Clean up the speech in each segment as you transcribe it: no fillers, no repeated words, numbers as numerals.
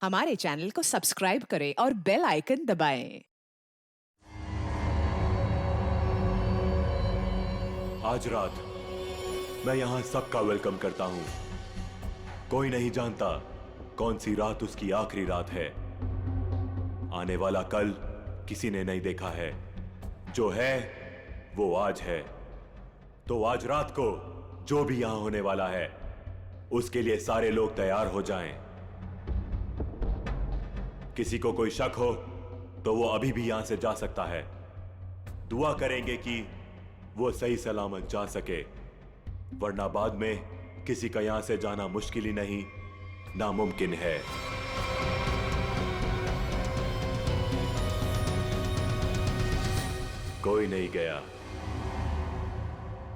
हमारे चैनल को सब्सक्राइब करें और बेल आइकन दबाएं। आज रात मैं यहां सबका वेलकम करता हूं। कोई नहीं जानता कौन सी रात उसकी आखिरी रात है। आने वाला कल किसी ने नहीं देखा है। जो है वो आज है। तो आज रात को जो भी यहां होने वाला है उसके लिए सारे लोग तैयार हो जाएं। किसी को कोई शक हो तो वो अभी भी यहां से जा सकता है। दुआ करेंगे कि वो सही सलामत जा सके, वरना बाद में किसी का यहां से जाना मुश्किल ही नहीं, नामुमकिन है। कोई नहीं गया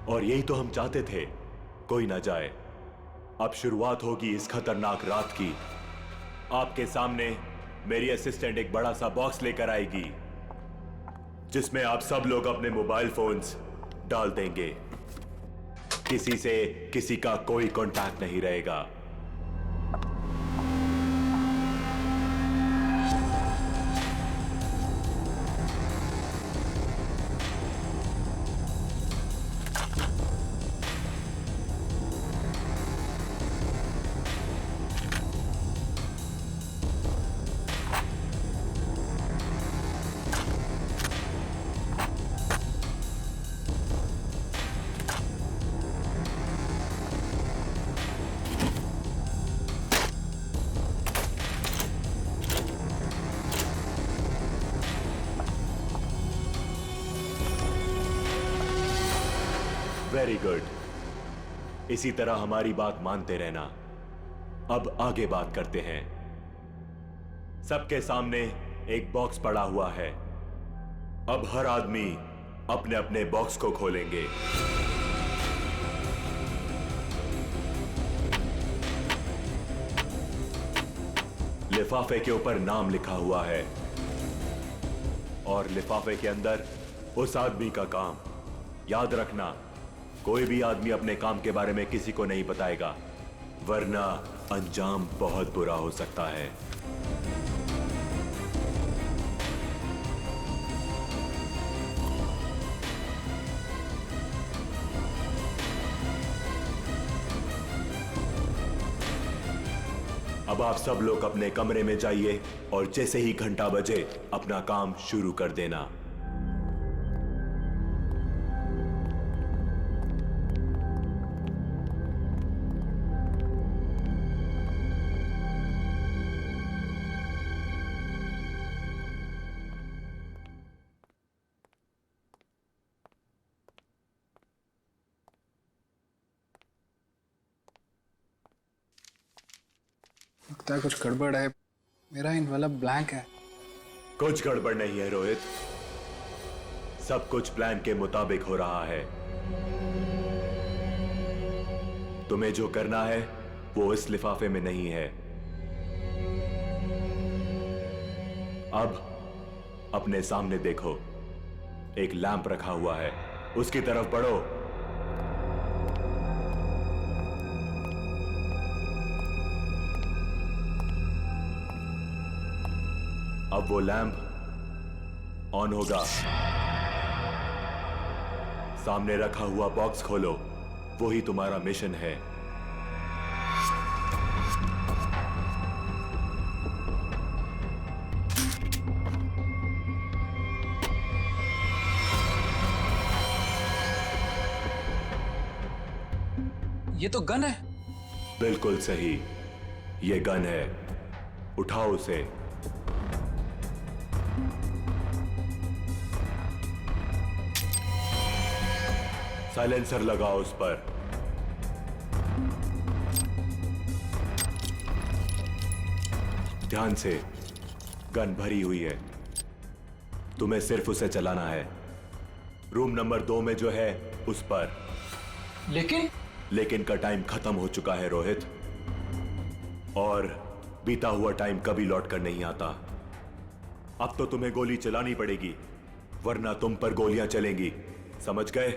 और यही तो हम चाहते थे, कोई ना जाए। अब शुरुआत होगी इस खतरनाक रात की। आपके सामने मेरी असिस्टेंट एक बड़ा सा बॉक्स लेकर आएगी जिसमें आप सब लोग अपने मोबाइल फोन्स डाल देंगे। किसी से किसी का कोई कांटेक्ट नहीं रहेगा। Very good. इसी तरह हमारी बात मानते रहना। अब आगे बात करते हैं। सबके सामने एक बॉक्स पड़ा हुआ है। अब हर आदमी अपने अपने बॉक्स को खोलेंगे। लिफाफे के ऊपर नाम लिखा हुआ है और लिफाफे के अंदर उस आदमी का काम। याद रखना, कोई भी आदमी अपने काम के बारे में किसी को नहीं बताएगा, वरना अंजाम बहुत बुरा हो सकता है। अब आप सब लोग अपने कमरे में जाइए और जैसे ही घंटा बजे अपना काम शुरू कर देना। लगता है कुछ गड़बड़ है। मेरा इनवेलप ब्लैंक है। कुछ गड़बड़ नहीं है रोहित, सब कुछ प्लान के मुताबिक हो रहा है। तुम्हें जो करना है वो इस लिफाफे में नहीं है। अब अपने सामने देखो, एक लैंप रखा हुआ है, उसकी तरफ बढ़ो। अब वो लैंप ऑन होगा। सामने रखा हुआ बॉक्स खोलो, वही तुम्हारा मिशन है। ये तो गन है। बिल्कुल सही, ये गन है। उठाओ उसे। साइलेंसर लगाओ उस पर। ध्यान से, गन भरी हुई है, तुम्हें सिर्फ उसे चलाना है। रूम नंबर 2 में जो है उस पर। लेकिन का टाइम खत्म हो चुका है रोहित, और बीता हुआ टाइम कभी लौट कर नहीं आता। अब तो तुम्हें गोली चलानी पड़ेगी, वरना तुम पर गोलियां चलेंगी, समझ गए?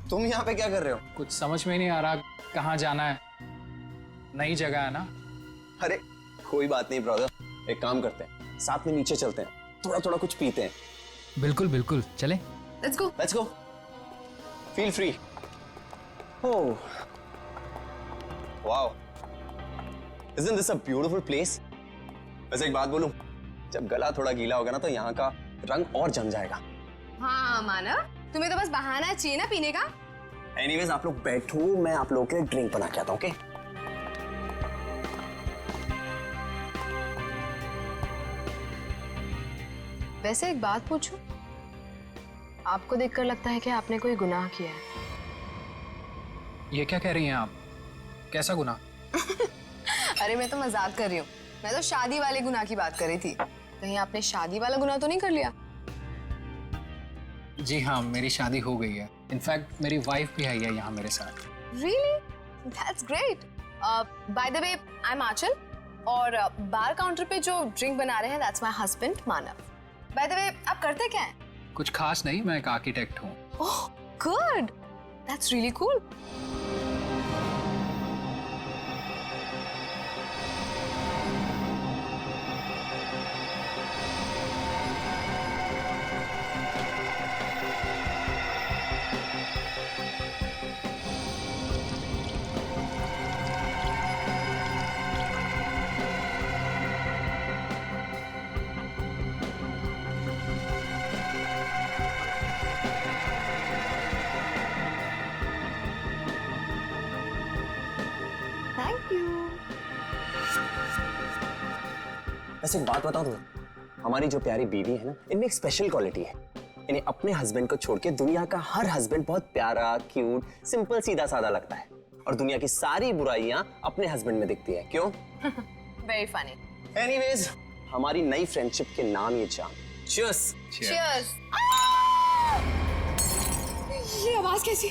तुम यहाँ पे क्या कर रहे हो? कुछ समझ में नहीं आ रहा कहाँ जाना है। नई जगह है ना। अरे कोई बात नहीं ब्रदर, एक काम करते हैं, साथ में नीचे चलते हैं, थोड़ा थोड़ा कुछ पीते हैं। बिल्कुल बिल्कुल, चले। Let's go. Feel free. Oh wow, isn't this a beautiful place? वैसे एक बात बोलूं, जब गला थोड़ा गीला होगा ना तो यहाँ का रंग और जम जाएगा। हाँ मानव, तुम्हें तो बस बहाना चाहिए ना पीने का। एनीवेज आप लोग बैठो, मैं आप लोगों के लिए ड्रिंक बना के आता हूँ। ओके? वैसे एक बात पूछूं, आपको देखकर लगता है कि आपने कोई गुनाह किया है। ये क्या कह रही हैं आप? कैसा गुनाह? अरे मैं तो मजाक कर रही हूँ, मैं तो शादी वाले गुनाह की बात कर रही थी। कहीं आपने शादी वाला गुनाह तो नहीं कर लिया? जी हाँ, मेरी शादी हो गई है। इनफैक्ट मेरी वाइफ भी आई है यहाँ मेरे साथ। Really? That's great. By the way, I'm आंचल और बार काउंटर पे जो ड्रिंक बना रहे हैं that's my husband Manav. By the way, आप करते क्या हैं? कुछ खास नहीं, मैं एक आर्किटेक्ट हूँ। Oh, good. That's really cool. Thank you. वैसे एक बात बताऊं तुम्हें, हमारी जो प्यारी बीवी है ना, इनमें एक स्पेशल क्वालिटी है। इन्हें अपने हस्बैंड को छोड़ के दुनिया का हर हस्बैंड बहुत प्यारा, क्यूट, सिंपल, सीधा साधा लगता है और दुनिया की सारी बुराइयां अपने हस्बैंड में दिखती है। क्यों? Very funny. एनीवेज, हमारी नई फ्रेंडशिप के नाम ये जाम। Cheers. Cheers. ये आवाज कैसी?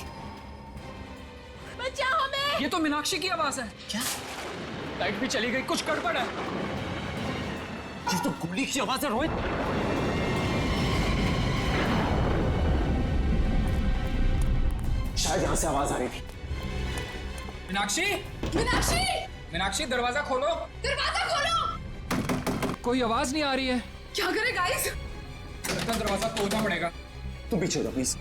बचाओ हमें! ये तो मीनाक्षी की आवाज है। क्या? लाइट भी चली गई, कुछ गड़बड़ है। ये तो गोली की आवाज है रोहित। शायद यहां से आवाज आ रही थी। मीनाक्षी! मीनाक्षी! मीनाक्षी, दरवाजा खोलो। दरवाजा खोलो! कोई आवाज नहीं आ रही है। क्या करें गाइस? लगता है दरवाजा तोड़ना पड़ेगा। तुम पीछे हो प्लीज।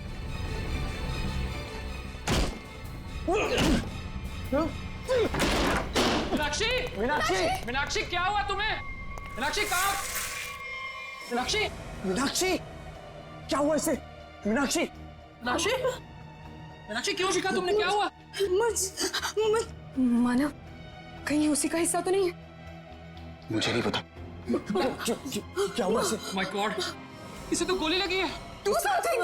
मीनाक्षी! मीनाक्षी! मीनाक्षी, क्या हुआ तुम्हें? मीनाक्षी कहाँ? मीनाक्षी! मीनाक्षी! क्या हुआ इसे? मीनाक्षी! मीनाक्षी! मीनाक्षी, क्यों शिका तुमने? क्या हुआ? मानव, कहीं उसी का हिस्सा तो नहीं है? मुझे नहीं पता। क्या हुआ इसे? माय गॉड, इसे तो गोली लगी है। Do something!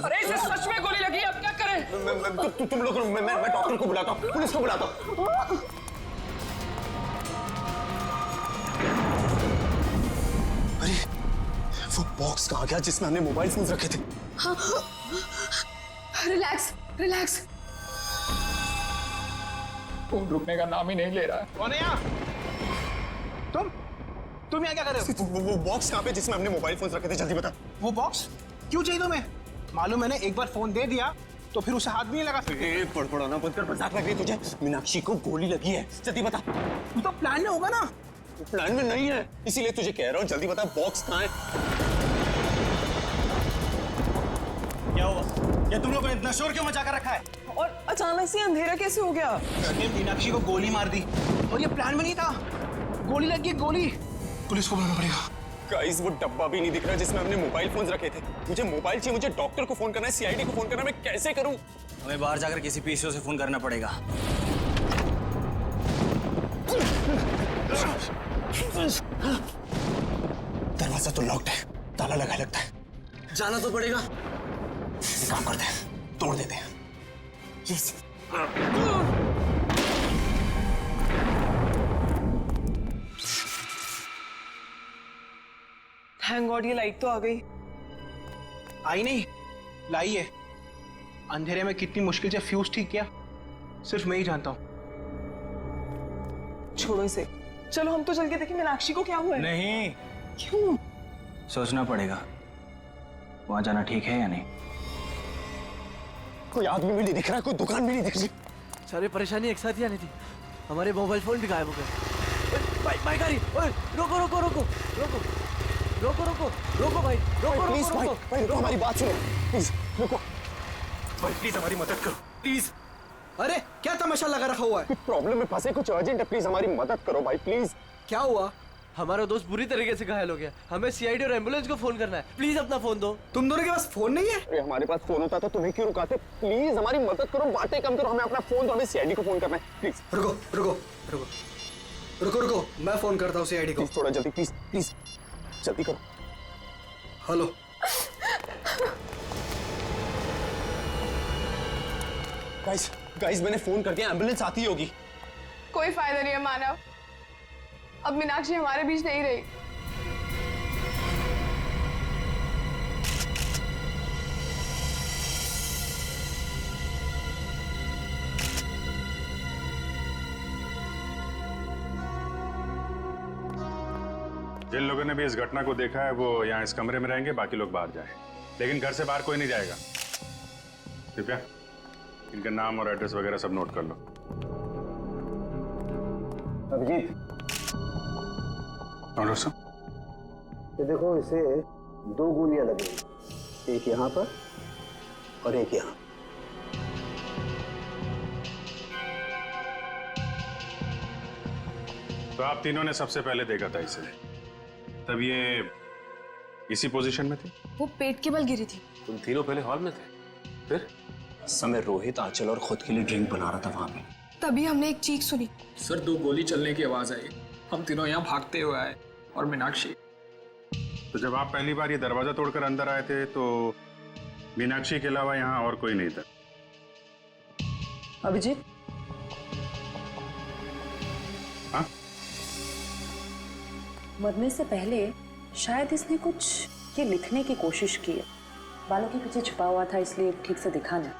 अरे इसे सच में गोली लगी है, अब क्या करें? तुम लोग, मैं डॉक्टर को बुलाता हूँ, पुलिस को बुलाता हूँ। अरे वो बॉक्स कहाँ गया जिसमें हमने मोबाइल फोन रखे थे? Relax, relax. फोन रुकने का नाम ही नहीं ले रहा है। कौन है यहाँ? तुम यहाँ क्या कर रहे हो? वो बॉक्स कहाँ पे जिसमें हमने मोबाइल फोन रखे थे? जल्दी बता। वो बॉक्स क्यों चाहिए तुम्हें? मालूम मैंने एक बार फोन दे दिया तो फिर उसे हाथ भी नहीं लगा। पड़पड़ाना बंद कर, मजाक लग रही है तुझे। मीनाक्षी को गोली लगी है, जल्दी बता। तू तो प्लान में होगा ना। प्लान में नहीं है, इसीलिए तुझे कह रहा हूँ, जल्दी बता बॉक्स कहाँ है? क्या हुआ? क्या तुम लोगों ने इतना शोर क्यों मचा कर रखा है? और अचानक से अंधेरा कैसे हो गया? ने मीनाक्षी को गोली मार दी और ये प्लान में नहीं था। गोली लगी, गोली। पुलिस को बुलाना पड़ेगा। गाइस, वो डब्बा भी नहीं दिख रहा जिसमें हमने मोबाइल फोन रखे थे। मुझे मोबाइल चाहिए, मुझे डॉक्टर को फोन करना है, सीआईडी को फोन करना है, मैं कैसे करूं? हमें बाहर जाकर किसी पीसीओ से फोन करना पड़ेगा। दरवाजा तो लॉक्ड है, ताला लगा लगता है। जाना तो पड़ेगा। एक काम करते हैं, तोड़ देते हैं। यस। थैंक गॉड ये लाइट तो आ गई। आई नहीं, लाई है। अंधेरे में कितनी मुश्किल से फ्यूज ठीक किया, सिर्फ मैं ही जानता हूँ। छोड़ो इसे, चलो हम तो चल के देखें मीनाक्षी को क्या हुआ है। नहीं, क्यों? सोचना पड़ेगा वहां जाना ठीक है या नहीं। कोई आदमी भी नहीं दिख रहा, कोई दुकान भी नहीं दिख रही। सारी परेशानी एक साथ ही आनी थी, हमारे मोबाइल फोन भी गायब हो गए। भाई गाड़ी, ओए रोको रोको रोको रोको रोको रोको रोको भाई, रोको प्लीज रोको भाई, रोको। भाई रुको, हमारी बात सुनो प्लीज, रुको। भाई प्लीज हमारी मदद करो प्लीज। अरे क्या तमाशा लगा रखा हुआ है? कुछ प्रॉब्लम में फंसे, कुछ अर्जेंट है, प्लीज हमारी मदद करो भाई प्लीज। क्या हुआ? हमारा दोस्त बुरी तरीके से घायल हो गया, हमें सीआईडी और एम्बुलेंस को फोन करना है, प्लीज अपना फोन दो। तुम दोनों के पास फोन नहीं है? अरे हमारे पास फोन होता तो तुम्हें क्यों रुकाते? प्लीज हमारी मदद करो, बातें कम करो, हमें अपना फोन दो, हमें सीआईडी को फोन करना है प्लीज। रुको रुको रुको रुको रुको, मैं फोन करता हूँ सीआईडी को। प्लीज थोड़ा जल्दी, प्लीज प्लीज जल्दी करो। हेलो। गाइस गाइस मैंने फोन कर दिया, एम्बुलेंस आती होगी। कोई फायदा नहीं है मानव, अब मीनाक्षी हमारे बीच नहीं रही। जिन लोगों ने भी इस घटना को देखा है वो यहाँ इस कमरे में रहेंगे, बाकी लोग बाहर जाएं। लेकिन घर से बाहर कोई नहीं जाएगा। कृपया इनका नाम और एड्रेस वगैरह सब नोट कर लो। अभिजीत, और दोस्तों ये देखो, इसे 2 गोलियां लगेंगी, एक यहाँ पर और एक यहाँ। तो आप तीनों ने सबसे पहले देखा था इसे, तब ये इसी पोजीशन में थी? वो पेट के बल गिरी थी। तुम तीनों पहले हॉल में थे, फिर? समय रोहित, आंचल और खुद के लिए ड्रिंक बना रहा था वहां पे। तभी हमने एक चीख सुनी। सर 2 गोली चलने की आवाज आई, हम तीनों यहाँ भागते हुए आए और मीनाक्षी। तो जब आप पहली बार ये दरवाजा तोड़कर अंदर आए थे तो मीनाक्षी के अलावा यहाँ और कोई नहीं था? अभिजीत, हाँ? मरने से पहले शायद इसने कुछ ये लिखने की कोशिश की है, बालों के पीछे छुपा हुआ था इसलिए ठीक से दिखा नहीं।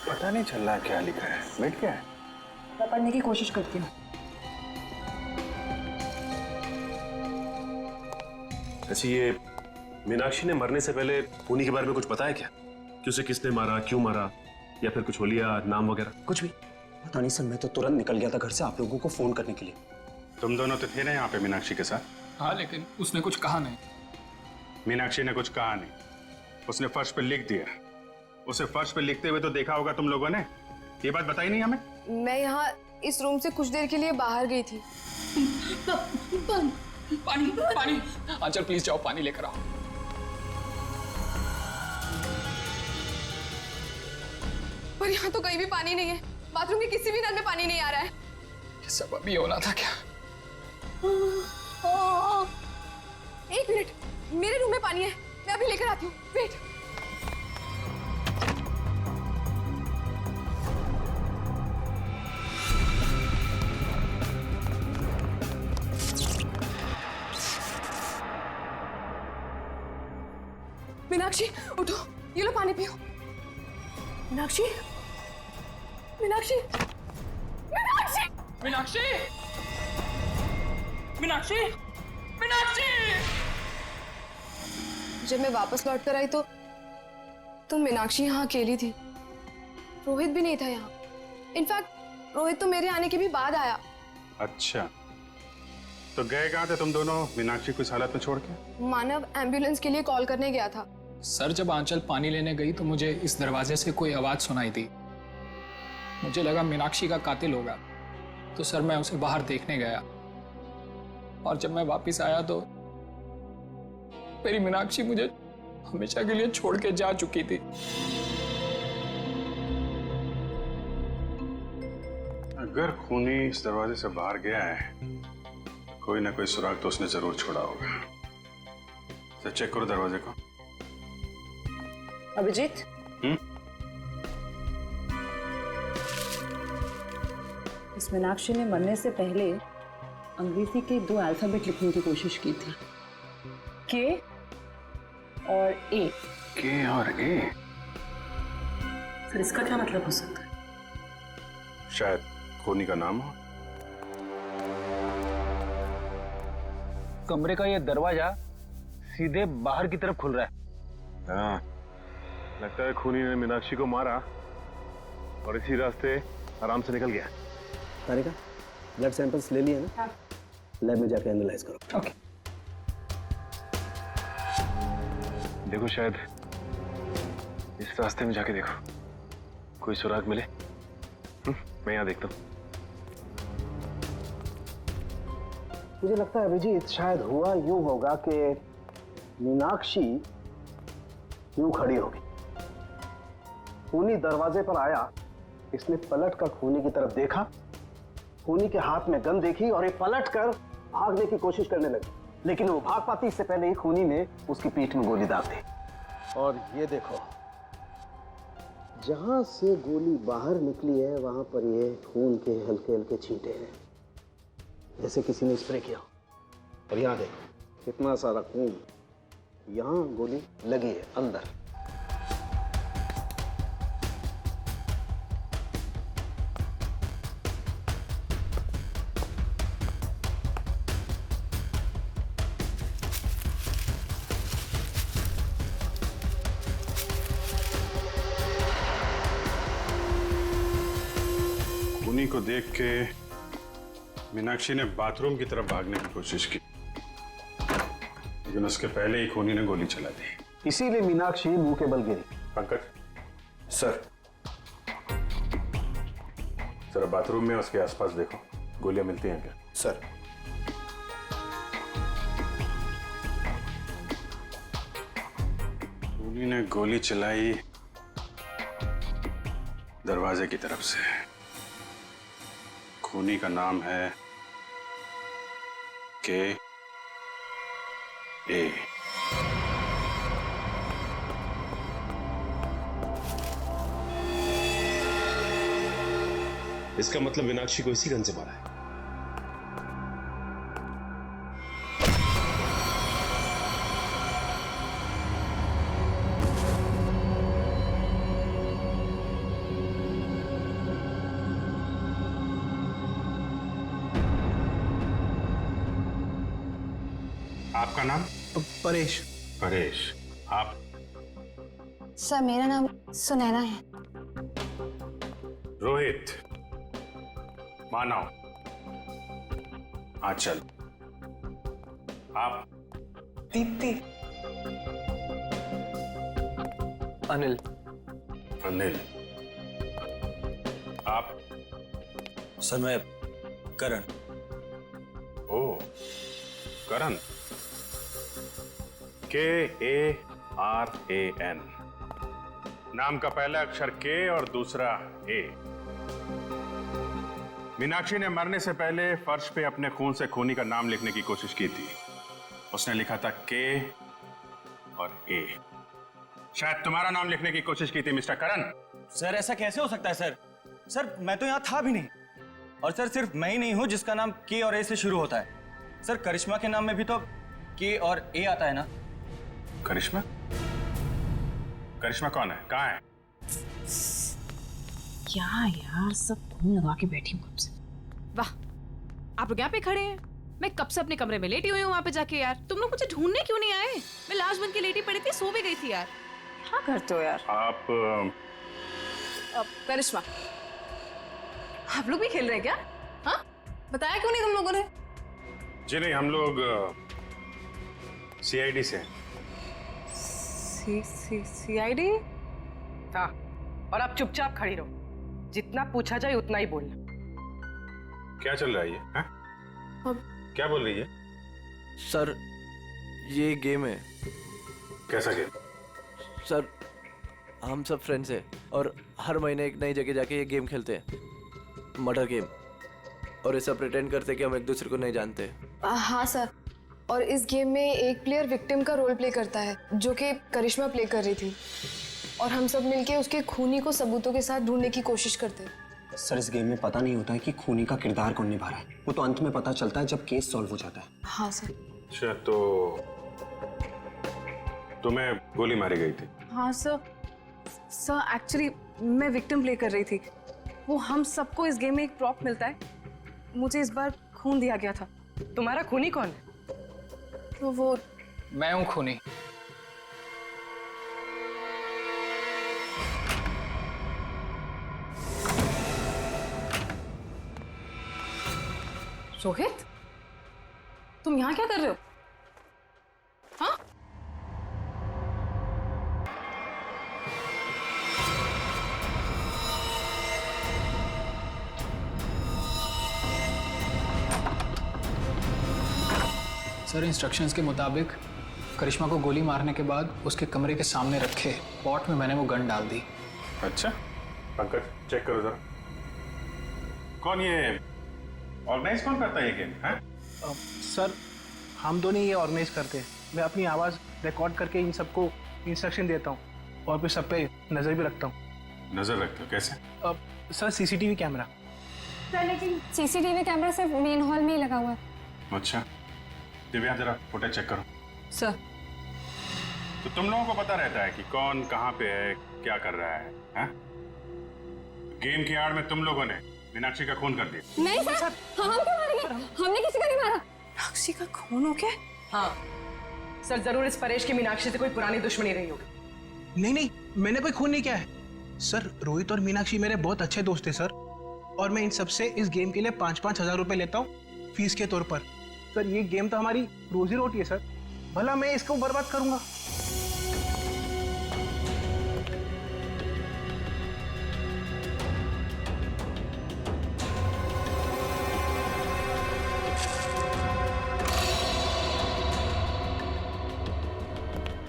पता नहीं चल रहा क्या लिखा है, बैठ क्या है? मैं पढ़ने की कोशिश करती हूँ। ऐसी ये मीनाक्षी ने मरने से पहले खूनी के बारे में कुछ पता है क्या? कि उसे किसने मारा, क्यों मारा, या फिर कुछ होलिया नाम वगैरह? कुछ भी पता नहीं सर, मैं तो तुरंत निकल गया था घर से आप लोगों को फोन करने के लिए। तुम दोनों तो थे ना यहाँ पे मीनाक्षी के साथ? हाँ, लेकिन उसने कुछ कहा नहीं। मीनाक्षी ने कुछ कहा नहीं, उसने फर्श पे लिख दिया। उसे फर्श पे लिखते हुए तो देखा होगा तुम लोगों ने, ये बात बताई नहीं हमें? मैं यहाँ इस रूम से कुछ देर के लिए बाहर गई थी। पानी पानी, आंचल प्लीज जाओ पानी लेकर आओ। पर यहाँ तो कहीं भी पानी नहीं है, बाथरूम के किसी भी नल में पानी नहीं आ रहा है। ये सब अभी होना था क्या? एक मिनट, मेरे रूम में पानी है, मैं अभी लेकर आती हूँ, वेट। मीनाक्षी उठो, ये लो पानी पियो। मीनाक्षी, मीनाक्षी, मीनाक्षी, मीनाक्षी, मीनाक्षी, मीनाक्षी। जब मैं वापस लौट कर आई तो मीनाक्षी यहाँ अकेली थी, रोहित भी नहीं था यहाँ। इनफैक्ट रोहित तो मेरे आने के भी बाद आया। अच्छा, तो गए कहाँ थे तुम दोनों मीनाक्षी को इस हालत में छोड़ के? मानव एम्बुलेंस के लिए कॉल करने गया था। सर जब आंचल पानी लेने गई तो मुझे इस दरवाजे से कोई आवाज सुनाई दी, मुझे लगा मीनाक्षी का कातिल होगा, तो सर मैं उसे बाहर देखने गया और जब मैं वापस आया तो मेरी मीनाक्षी मुझे हमेशा के लिए छोड़ के जा चुकी थी। अगर खूनी इस दरवाजे से बाहर गया है, कोई ना कोई सुराग तो उसने जरूर छोड़ा होगा। तो चेक करो दरवाजे को। अभिजीत, इस मीनाक्षी ने मरने से पहले अंग्रेजी के 2 अल्फाबेट लिखने की कोशिश की थी, के और ए। के और ए? सर इसका क्या मतलब हो सकता है? शायद खूनी का नाम हो। कमरे का ये दरवाजा सीधे बाहर की तरफ खुल रहा है। हाँ, लगता है खूनी ने मीनाक्षी को मारा और इसी रास्ते आराम से निकल गया। तारिका, ब्लड सैंपल्स ले लिए ना? लैब में जाके एनालाइज करो। ओके। देखो शायद इस रास्ते में जाके देखो, कोई सुराग मिले। मैं यहाँ देखता हूँ। मुझे लगता है अभिजीत शायद हुआ यूं होगा कि मीनाक्षी यूं खड़ी होगी, खूनी दरवाजे पर आया, इसने पलट कर खूनी की तरफ देखा, खूनी के हाथ में गन देखी और ये पलट कर भागने की कोशिश करने लगी, लेकिन वो भाग पाती इससे पहले ही खूनी ने उसकी पीठ में गोली दाग दी। और ये देखो, जहां से गोली बाहर निकली है वहां पर ये खून के हल्के हल्के छींटे हैं, जैसे किसी ने स्प्रे किया। और यहाँ देखो कितना सारा खून, यहाँ गोली लगी है अंदर। खूनी को देख के मीनाक्षी ने बाथरूम की तरफ भागने की कोशिश की, लेकिन उसके पहले ही खूनी ने गोली चला दी। इसीलिए मीनाक्षी मुंह के बल गिरी। पंकज सर, जरा बाथरूम में उसके आसपास देखो, गोलियां मिलती हैं क्या? सर। खूनी ने गोली चलाई दरवाजे की तरफ से। खूनी का नाम है के ए। इसका मतलब मीनाक्षी को इसी गन से मारा है। आपका नाम? परेश। परेश। आप? सर मेरा नाम सुनैना है। रोहित। मानव। आंचल। आप? दीप्ति। अनिल। अनिल। आप? सर मैं करण। ओ, करण। KARAN। नाम का पहला अक्षर K और दूसरा A। मीनाक्षी ने मरने से पहले फर्श पे अपने खून से खूनी का नाम लिखने की कोशिश की थी। उसने लिखा था K और A। शायद तुम्हारा नाम लिखने की कोशिश की थी मिस्टर करण। सर ऐसा कैसे हो सकता है सर? सर मैं तो यहाँ था भी नहीं। और सर सिर्फ मैं ही नहीं हूँ जिसका नाम K और A से शुरू होता है। सर करिश्मा के नाम में भी तो K और A आता है ना? करिश्मा? करिश्मा कौन है? कहाँ है? क्या यार, सब खून लगा के बैठी हूँ कब से। वाह, आप लोग यहाँ पे खड़े हैं, मैं कब से अपने कमरे में लेटी हुई हूँ वहाँ पे जाके। यार तुम लोग मुझे ढूंढने क्यों नहीं आए? मैं लाश बन के लेटी पड़ी थी, सो भी गई थी यार। क्या करते हो यार? आप करिश्मा, आप लोग भी खेल रहे हैं क्या? हाँ, बताया क्यों नहीं तुम लोगों ने? जी नहीं, हम लोग CID से। CID? हाँ, और आप चुपचाप खड़ी रहो, जितना पूछा जाए उतना ही बोलना। क्या चल रहा है ये? हाँ? क्या बोल रही है? सर ये गेम है। कैसा गेम? सर हम सब फ्रेंड्स हैं और हर महीने एक नई जगह जाके ये गेम खेलते हैं, मर्डर गेम। और ऐसा प्रिटेंड करते कि हम एक दूसरे को नहीं जानते। हाँ सर, और इस गेम में एक प्लेयर विक्टिम का रोल प्ले करता है, जो कि करिश्मा प्ले कर रही थी, और हम सब मिलके उसके खूनी को सबूतों के साथ ढूंढने की कोशिश करते हैं। सर इस गेम में पता नहीं होता है कि खूनी का किरदार कौन निभा रहा है, वो तो अंत में पता चलता है जब केस सॉल्व हो जाता है। हाँ सर। अच्छा, तो तुम्हें गोली मारी गई थी? हाँ सर, एक्चुअली मैं विक्टिम प्ले कर रही थी। वो हम सबको इस गेम में एक प्रॉप मिलता है, मुझे इस बार खून दिया गया था। तुम्हारा खूनी कौन है? मैं हूं खूनी। रोहित, तुम यहाँ क्या कर रहे हो? हाँ? सर, इंस्ट्रक्शंस के मुताबिक करिश्मा को गोली मारने के बाद उसके कमरे के सामने रखे पॉट में मैंने वो गन डाल दी। अच्छा, पंकज चेक करो जरा। कौन ये ऑर्गेनाइज कौन करता है ये गेम? हैं? सर, हम दोनों ये ऑर्गेनाइज करते हैं। मैं अपनी आवाज़ रिकॉर्ड करके इन सबको इंस्ट्रक्शन देता हूँ और फिर सब पे नज़र भी रखता हूँ। नजर रखते हो कैसे? Sir, CCTV camera. सर, लेकिन सीसीटीवी कैमरा सिर्फ मेन हॉल में ही लगा हुआ है। अच्छा, दिव्या जरा फुटेज चेक करो। सर, तो तुम लोगों को पता रहता है कि कौन कहाँ पे है, क्या कर रहा है, हैं? गेम की आड़ में तुम लोगों ने मीनाक्षी का खून कर दिया। नहीं सर, हम क्यों मारेंगे? हमने किसी को नहीं मारा। मीनाक्षी का खून हो गया? हाँ सर, जरूर इस परेश की मीनाक्षी से कोई पुरानी दुश्मनी रही होगी। नहीं नहीं, मैंने कोई खून नहीं किया है सर। रोहित और मीनाक्षी मेरे बहुत अच्छे दोस्त हैं सर, और मैं इन सबसे इस गेम के लिए 5-5 हजार रुपए लेता हूँ फीस के तौर पर। सर, ये गेम तो हमारी रोजी रोटी है सर, भला मैं इसको बर्बाद करूंगा?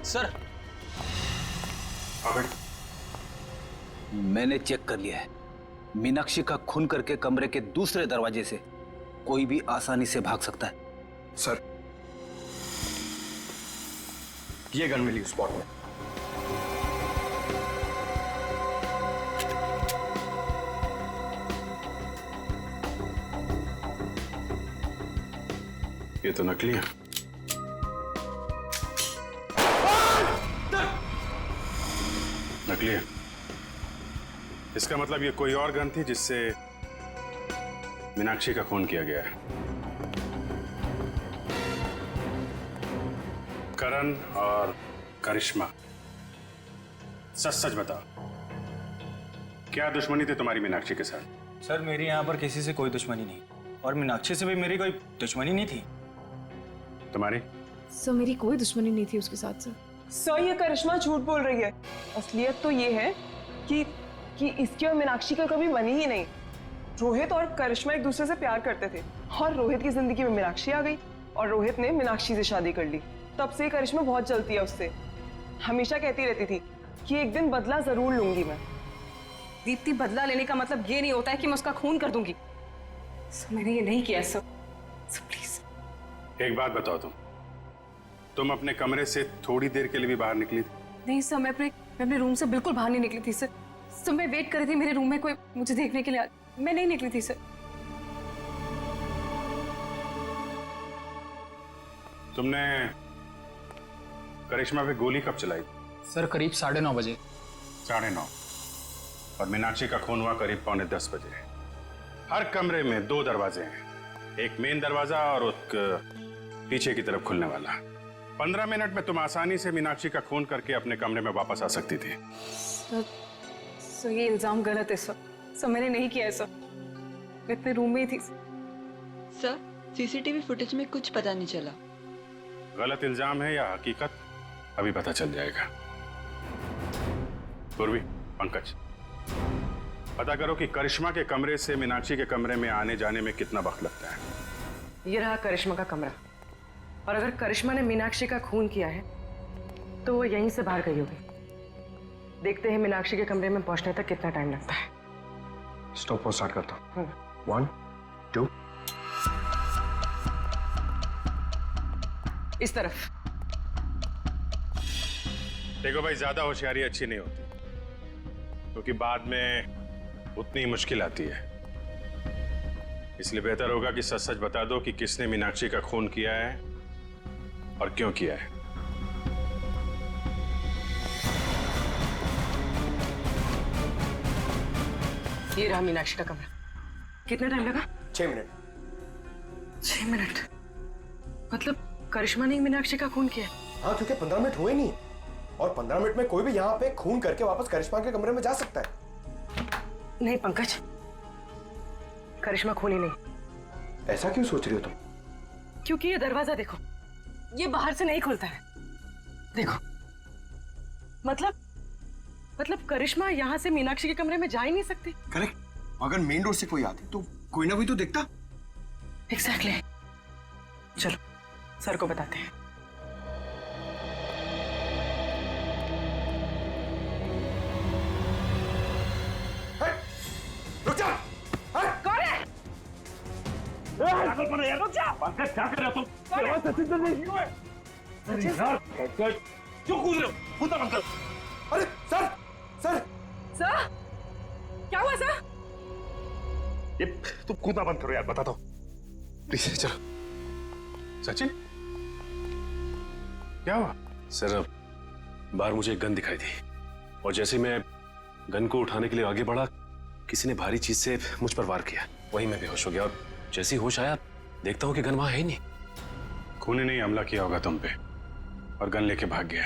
सर, मैंने चेक कर लिया है। मीनाक्षी का खून करके कमरे के दूसरे दरवाजे से कोई भी आसानी से भाग सकता है। सर, ये गन मिली स्पॉट में। ये तो नकली है। नकली है। इसका मतलब ये कोई और गन थी जिससे मीनाक्षी का खून किया गया है। करण और करिश्मा, सच सच बताओ, क्या दुश्मनी थी तुम्हारी मीनाक्षी के साथ? सर, मेरी यहाँ पर किसी से कोई दुश्मनी नहीं, और मीनाक्षी से भी मेरी कोई दुश्मनी नहीं थी। तुम्हारी? सर, मेरी कोई दुश्मनी नहीं थी उसके साथ सर। सर, ये करिश्मा झूठ बोल रही है। असलियत तो ये है कि इसकी और मीनाक्षी का कभी बनी ही नहीं। रोहित और करिश्मा एक दूसरे से प्यार करते थे और रोहित की जिंदगी में मीनाक्षी आ गई और रोहित ने मीनाक्षी से शादी कर ली। तब से करिश्मा बहुत जलती है उससे। हमेशा कहती रहती थी कि एक दिन बदला जरूर लूंगी मैं। दीप्ति, बदला लेने का मतलब ये नहीं होता है कि मैं उसका खून कर दूंगी। सर, मैंने ये नहीं किया सर। प्लीज। एक बात बताओ, तुम अपने कमरे से थोड़ी देर के लिए भी बाहर निकली थी? नहीं सर, मैं अपने रूम से बिल्कुल बाहर नहीं निकली थी सर। मैं वेट कर रही थी मेरे रूम में कोई मुझे देखने के लिए। मैं नहीं निकली थी सर। तुमने करिश्मा पे गोली कब चलाई? सर, करीब 9:30 बजे। 9:30। और मीनाक्षी का खून हुआ करीब 9:45 बजे। हर कमरे में 2 दरवाजे हैं, एक मेन दरवाजा और एक पीछे की तरफ खुलने वाला। 15 मिनट में तुम आसानी से मीनाक्षी का खून करके अपने कमरे में वापस आ सकती थी। सर, ये इल्जाम गलत है सर। मैंने नहीं किया है सर। मैं अपने रूम में ही थी सर। सीसीटीवी फुटेज में कुछ पता नहीं चला। गलत इल्जाम है या हकीकत, अभी पता चल जाएगा। पूर्वी, पंकज, पता करो कि करिश्मा के कमरे से मीनाक्षी के कमरे में आने जाने में कितना वक्त लगता है। ये रहा करिश्मा का कमरा, और अगर करिश्मा ने मीनाक्षी का खून किया है तो वो यहीं से बाहर गई होगी। देखते हैं मीनाक्षी के कमरे में पहुंचने तक कितना टाइम लगता है। स्टॉप वो स्टार्ट करता हूँ। 1 2 इस तरफ। देखो भाई, ज्यादा होशियारी अच्छी नहीं होती, क्योंकि बाद में उतनी मुश्किल आती है। इसलिए बेहतर होगा कि सच सच बता दो कि किसने मीनाक्षी का खून किया है और क्यों किया है। ये रहा मीनाक्षी का कमरा। कितना टाइम लगा? 6 मिनट। 6 मिनट? मतलब करिश्मा ने मीनाक्षी का खून किया? हाँ, क्योंकि 15 मिनट हुए नहीं, और 15 मिनट में कोई भी यहाँ पे खून करके वापस करिश्मा के कमरे में जा सकता है। नहीं पंकज, करिश्मा खूनी नहीं। ऐसा क्यों सोच रही हो तुम? क्योंकि ये दरवाजा देखो, ये बाहर से नहीं खुलता है। देखो, मतलब करिश्मा यहाँ से मीनाक्षी के कमरे में जा ही नहीं सकती। करेक्ट। अगर मेन डोर से कोई आती तो कोई ना कोई तो देखता। एग्जैक्टली। चलो सर को बताते हैं। रुक जा। कौन है? रुक जा। क्या कर रहे हो तुम? सचिन नहीं क्यों है? क्यों कूद रहे हो? कूदना बंद करो। अरे सर सर सर, क्या हुआ सर? ये तुम कूदना बंद करो यार, बताता हूँ प्लीज। चलो सचिन, क्या हुआ? सर बाहर मुझे एक गन दिखाई दी और जैसे ही मैं गन को उठाने के लिए आगे बढ़ा, किसी ने भारी चीज से मुझ पर वार किया। वहीं मैं बेहोश हो गया और जैसे ही होश आया देखता हूँ कि गन वहां है ही नहीं। खूनी ने हमला किया होगा तुम पे और गन लेके भाग गया।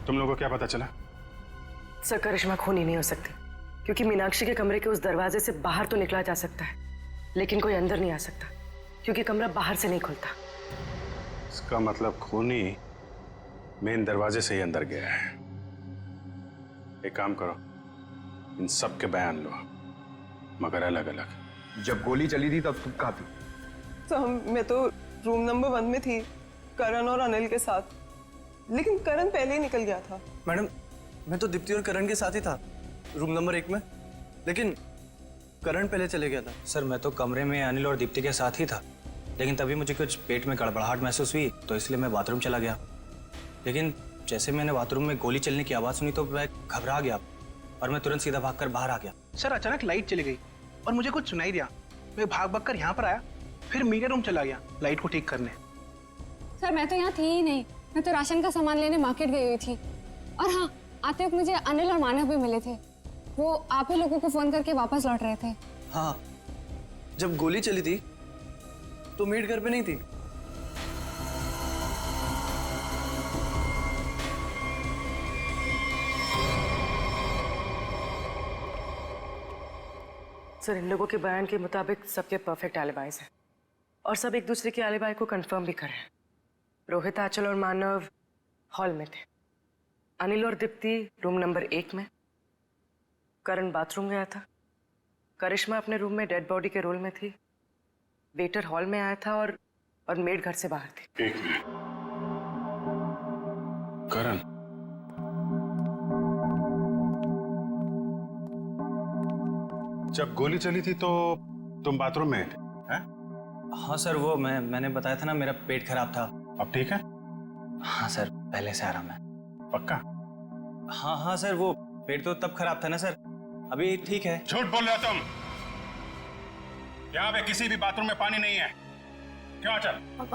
तुम लोगों को क्या पता चला? सर, करिश्मा खूनी नहीं हो सकती, क्योंकि मीनाक्षी के कमरे के उस दरवाजे से बाहर तो निकला जा सकता है, लेकिन कोई अंदर नहीं आ सकता, क्योंकि कमरा बाहर से नहीं खुलता। इसका मतलब खूनी मेन दरवाजे से ही अंदर गया है। एक काम करो, इन सब के बयान लो, मगर अलग अलग। जब गोली चली थी तब तुम कहाँ थी? तो मैं तो रूम नंबर 1 में थी, करण और अनिल के साथ, लेकिन करण पहले ही निकल गया था। मैडम, मैं तो दीप्ति और करण के साथ ही था रूम नंबर 1 में, लेकिन करण पहले चले गया था। सर मैं तो कमरे में अनिल और दीप्ति के साथ ही था, लेकिन तभी मुझे कुछ पेट में गड़बड़ाहट महसूस हुई, तो इसलिए मैं बाथरूम चला गया। लेकिन जैसे मैंने बाथरूम में गोली चलने की आवाज़ सुनी तो मैं घबरा गया और मैं तुरंत सीधा भागकर बाहर आ गया। सर अचानक लाइट चली गई और मुझे कुछ सुनाई दिया। मैं भाग कर यहाँ पर आया, फिर मीडिया रूम चला गया लाइट को ठीक करने। सर मैं तो यहाँ थी ही नहीं, मैं तो राशन का सामान लेने मार्केट गई हुई थी। और हाँ, आते वक्त मुझे अनिल और मानव भी मिले थे, वो आप ही लोगों को फोन करके वापस लौट रहे थे। हाँ, जब गोली चली थी तो मीट घर पे नहीं थी। सर, इन लोगों के बयान के मुताबिक सबके परफेक्ट एलिबाइज हैं और सब एक दूसरे के एलिबाई को कंफर्म भी कर रहे हैं। रोहित, आंचल और मानव हॉल में थे, अनिल और दीप्ति रूम नंबर 1 में, करण बाथरूम गया था, करिश्मा अपने रूम में डेड बॉडी के रोल में थी, वेटर हॉल में आया था और मेड घर से बाहर थी। एक मिनट, करण, जब गोली चली थी तो तुम बाथरूम में थे? हैं? हाँ सर, वो मैंने बताया था ना, मेरा पेट खराब था। अब ठीक है? हाँ सर, पहले से आराम है। पक्का? हाँ सर, वो पेट तो तब खराब था ना सर, अभी ठीक है। झूठ बोल रहे हो तुम। यहाँ पे किसी भी बाथरूम में पानी नहीं है, क्यों आंचल?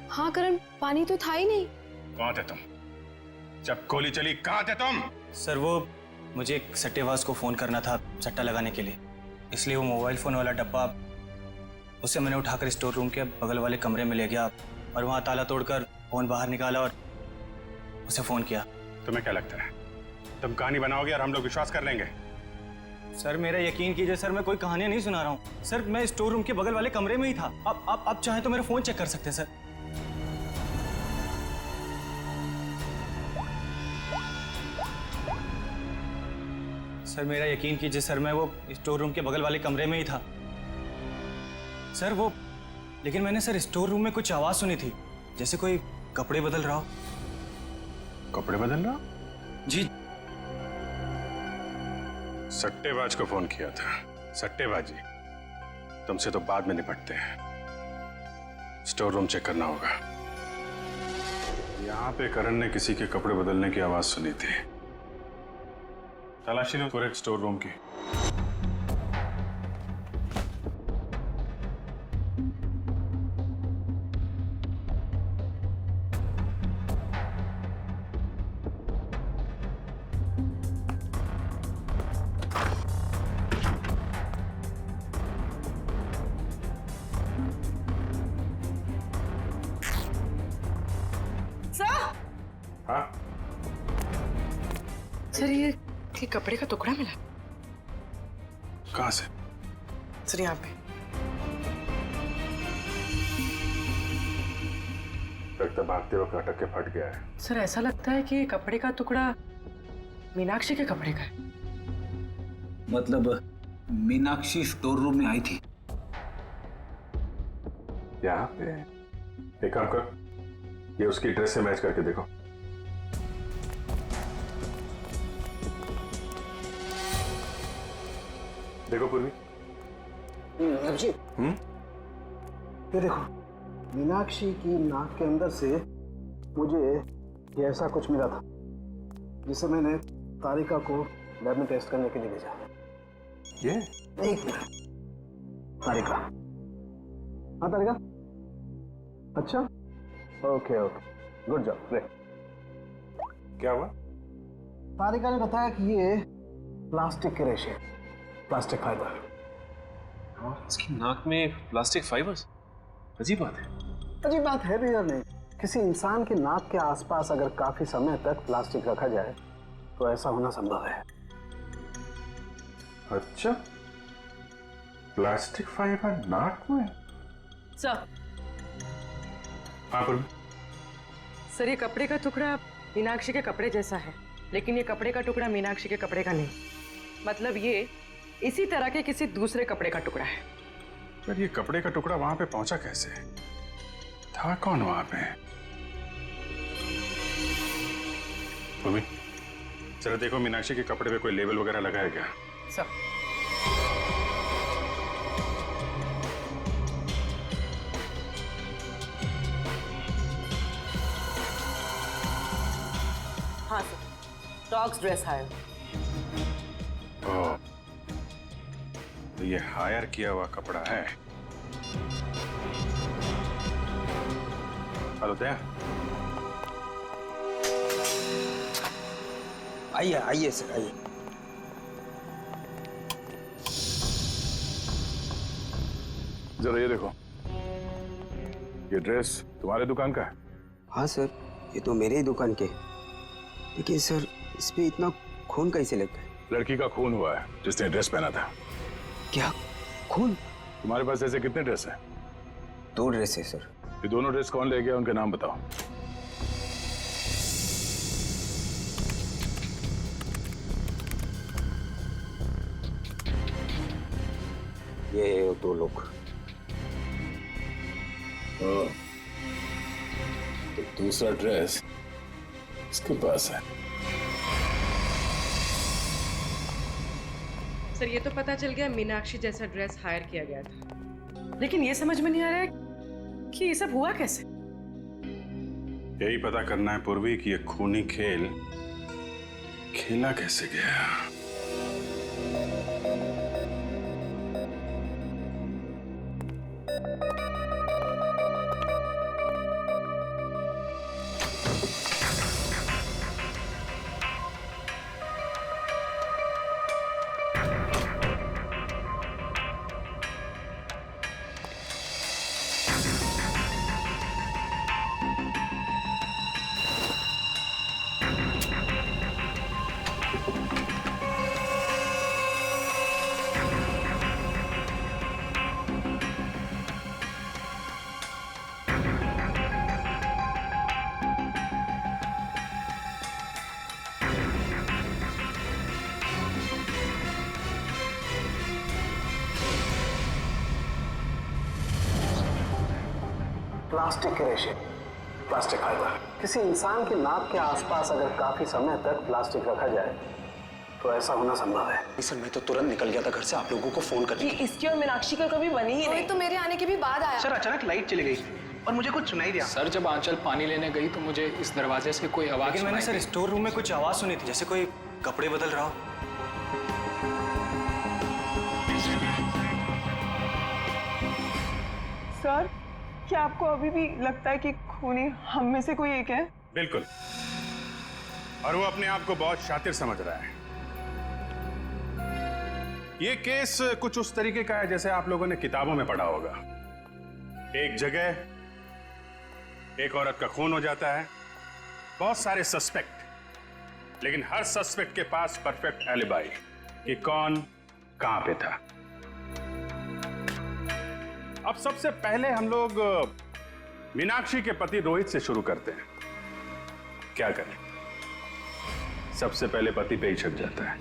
हाँ करण, पानी तो था ही नहीं। कहाँ थे तुम जब गोली चली? कहाँ थे तुम? सर वो मुझे एक सट्टेबाज को फोन करना था सट्टा लगाने के लिए, इसलिए वो मोबाइल फोन वाला डब्बा उसे मैंने उठाकर स्टोर रूम के बगल वाले कमरे में ले गया और वहाँ ताला तोड़कर फोन बाहर निकाला और उसे फोन किया। तुम्हें क्या लगता है तुम कहानी बनाओगे और हम लोग विश्वास कर लेंगे? सर मेरा यकीन कीजिए सर, मैं कोई कहानियां नहीं सुना रहा हूँ सर, मैं स्टोर रूम के बगल वाले कमरे में ही था। आप चाहे तो मेरा फोन चेक कर सकते हैं सर। सर मेरा यकीन कीजिए सर, मैं वो स्टोर रूम के बगल वाले कमरे में ही था सर। वो लेकिन मैंने सर स्टोर रूम में कुछ आवाज सुनी थी, जैसे कोई कपड़े बदल रहा हो। कपड़े बदल रहा? जी। सट्टेबाज को फोन किया था। सट्टेबाजी तुमसे तो बाद में निपटते हैं, स्टोर रूम चेक करना होगा। यहाँ पे करण ने किसी के कपड़े बदलने की आवाज सुनी थी। तलाशी लो पूरे स्टोर रूम की। हाँ? सर ये कपड़े का टुकड़ा मिला। कहाँ से? सर यहाँ पे। लगता है भागते वक्त अटक के फट गया है। सर ऐसा लगता है कि कपड़े का टुकड़ा मीनाक्षी के कपड़े का है। मतलब मीनाक्षी स्टोर रूम में आई थी यहाँ पे? एक काम कर, ये उसकी ड्रेस से मैच करके देखो। देखो पूर्वी। अभिजीत, ये देखो, मीनाक्षी की नाक के अंदर से मुझे ये ऐसा कुछ मिला था जिसे मैंने तारिका को लैब में टेस्ट करने के लिए भेजा। ये? एक मिनट, तारिका। हाँ तारिका, अच्छा, okay okay, good job, great. क्या हुआ? तारिका ने बताया कि ये प्लास्टिक के रेशे, प्लास्टिक फाइबर। इसकी नाक में प्लास्टिक फाइबर्स? अजीब बात है। अजीब बात है भी या नहीं? किसी इंसान की नाक के आसपास अगर काफी समय तक प्लास्टिक रखा जाए तो ऐसा होना संभव है। अच्छा, प्लास्टिक फाइबर नाक में? सर। हाँ पूर्वी। सर ये कपड़े का टुकड़ा मीनाक्षी के कपड़े जैसा है, लेकिन ये कपड़े का टुकड़ा मीनाक्षी के कपड़े का नहीं। मतलब ये इसी तरह के किसी दूसरे कपड़े का टुकड़ा है। पर ये कपड़े का टुकड़ा वहां पे पहुंचा कैसे? था कौन वहां पे? पूर्वी, चलो देखो मीनाक्षी के कपड़े पे कोई लेबल वगैरह लगा है क्या? सर। हाँ सर, डॉग्स ड्रेस हायर। ओह, तो ये हायर किया हुआ कपड़ा है। हेलो दया। आइए आइए सर, आइए। जरा ये देखो, ये ड्रेस तुम्हारे दुकान का है? हाँ सर, ये तो मेरे ही दुकान के। लेकिन सर इस पे इतना खून कैसे लग गया? लड़की का खून हुआ है जिसने ड्रेस पहना था। क्या खून? तुम्हारे पास ऐसे कितने ड्रेस हैं? 2 ड्रेस है सर। ये दोनों ड्रेस कौन ले गया, उनके नाम बताओ। ये 2 लोग। तो दूसरा ड्रेस इसके पास है। सर ये तो पता चल गया मीनाक्षी जैसा ड्रेस हायर किया गया था, लेकिन ये समझ में नहीं आ रहा है कि ये सब हुआ कैसे। यही पता करना है पूर्वी कि ये खूनी खेल खेला कैसे गया। प्लास्टिक के रेशे, प्लास्टिक फाइबर। किसी इंसान की नाक के आसपास अगर काफी समय तक प्लास्टिक रखा जाए तो ऐसा होना संभव है। सर मैं तो तुरंत निकल गया था घर से आप लोगों को फोन करने। इसकी और मीनाक्षी का कभी बनी ही नहीं। तो मेरे आने के भी बाद आया। सर अचानक लाइट चली गई और मुझे कुछ सुनाई दिया। सर जब आंचल पानी लेने गई तो मुझे इस दरवाजे से कोई आवाज लेकिन मैंने सुनाई सर दी। स्टोर रूम में कुछ आवाज सुनी थी, जैसे कोई कपड़े बदल रहा हो। सर क्या आपको अभी भी लगता है कि खूनी हम में से कोई एक है? बिल्कुल, और वो अपने आप को बहुत शातिर समझ रहा है। ये केस कुछ उस तरीके का है जैसे आप लोगों ने किताबों में पढ़ा होगा। एक जगह एक औरत का खून हो जाता है, बहुत सारे सस्पेक्ट, लेकिन हर सस्पेक्ट के पास परफेक्ट एलिबाई कि कौन कहां पे था। अब सबसे पहले हम लोग मीनाक्षी के पति रोहित से शुरू करते हैं। क्या करें, सबसे पहले पति पे ही शक जाता है।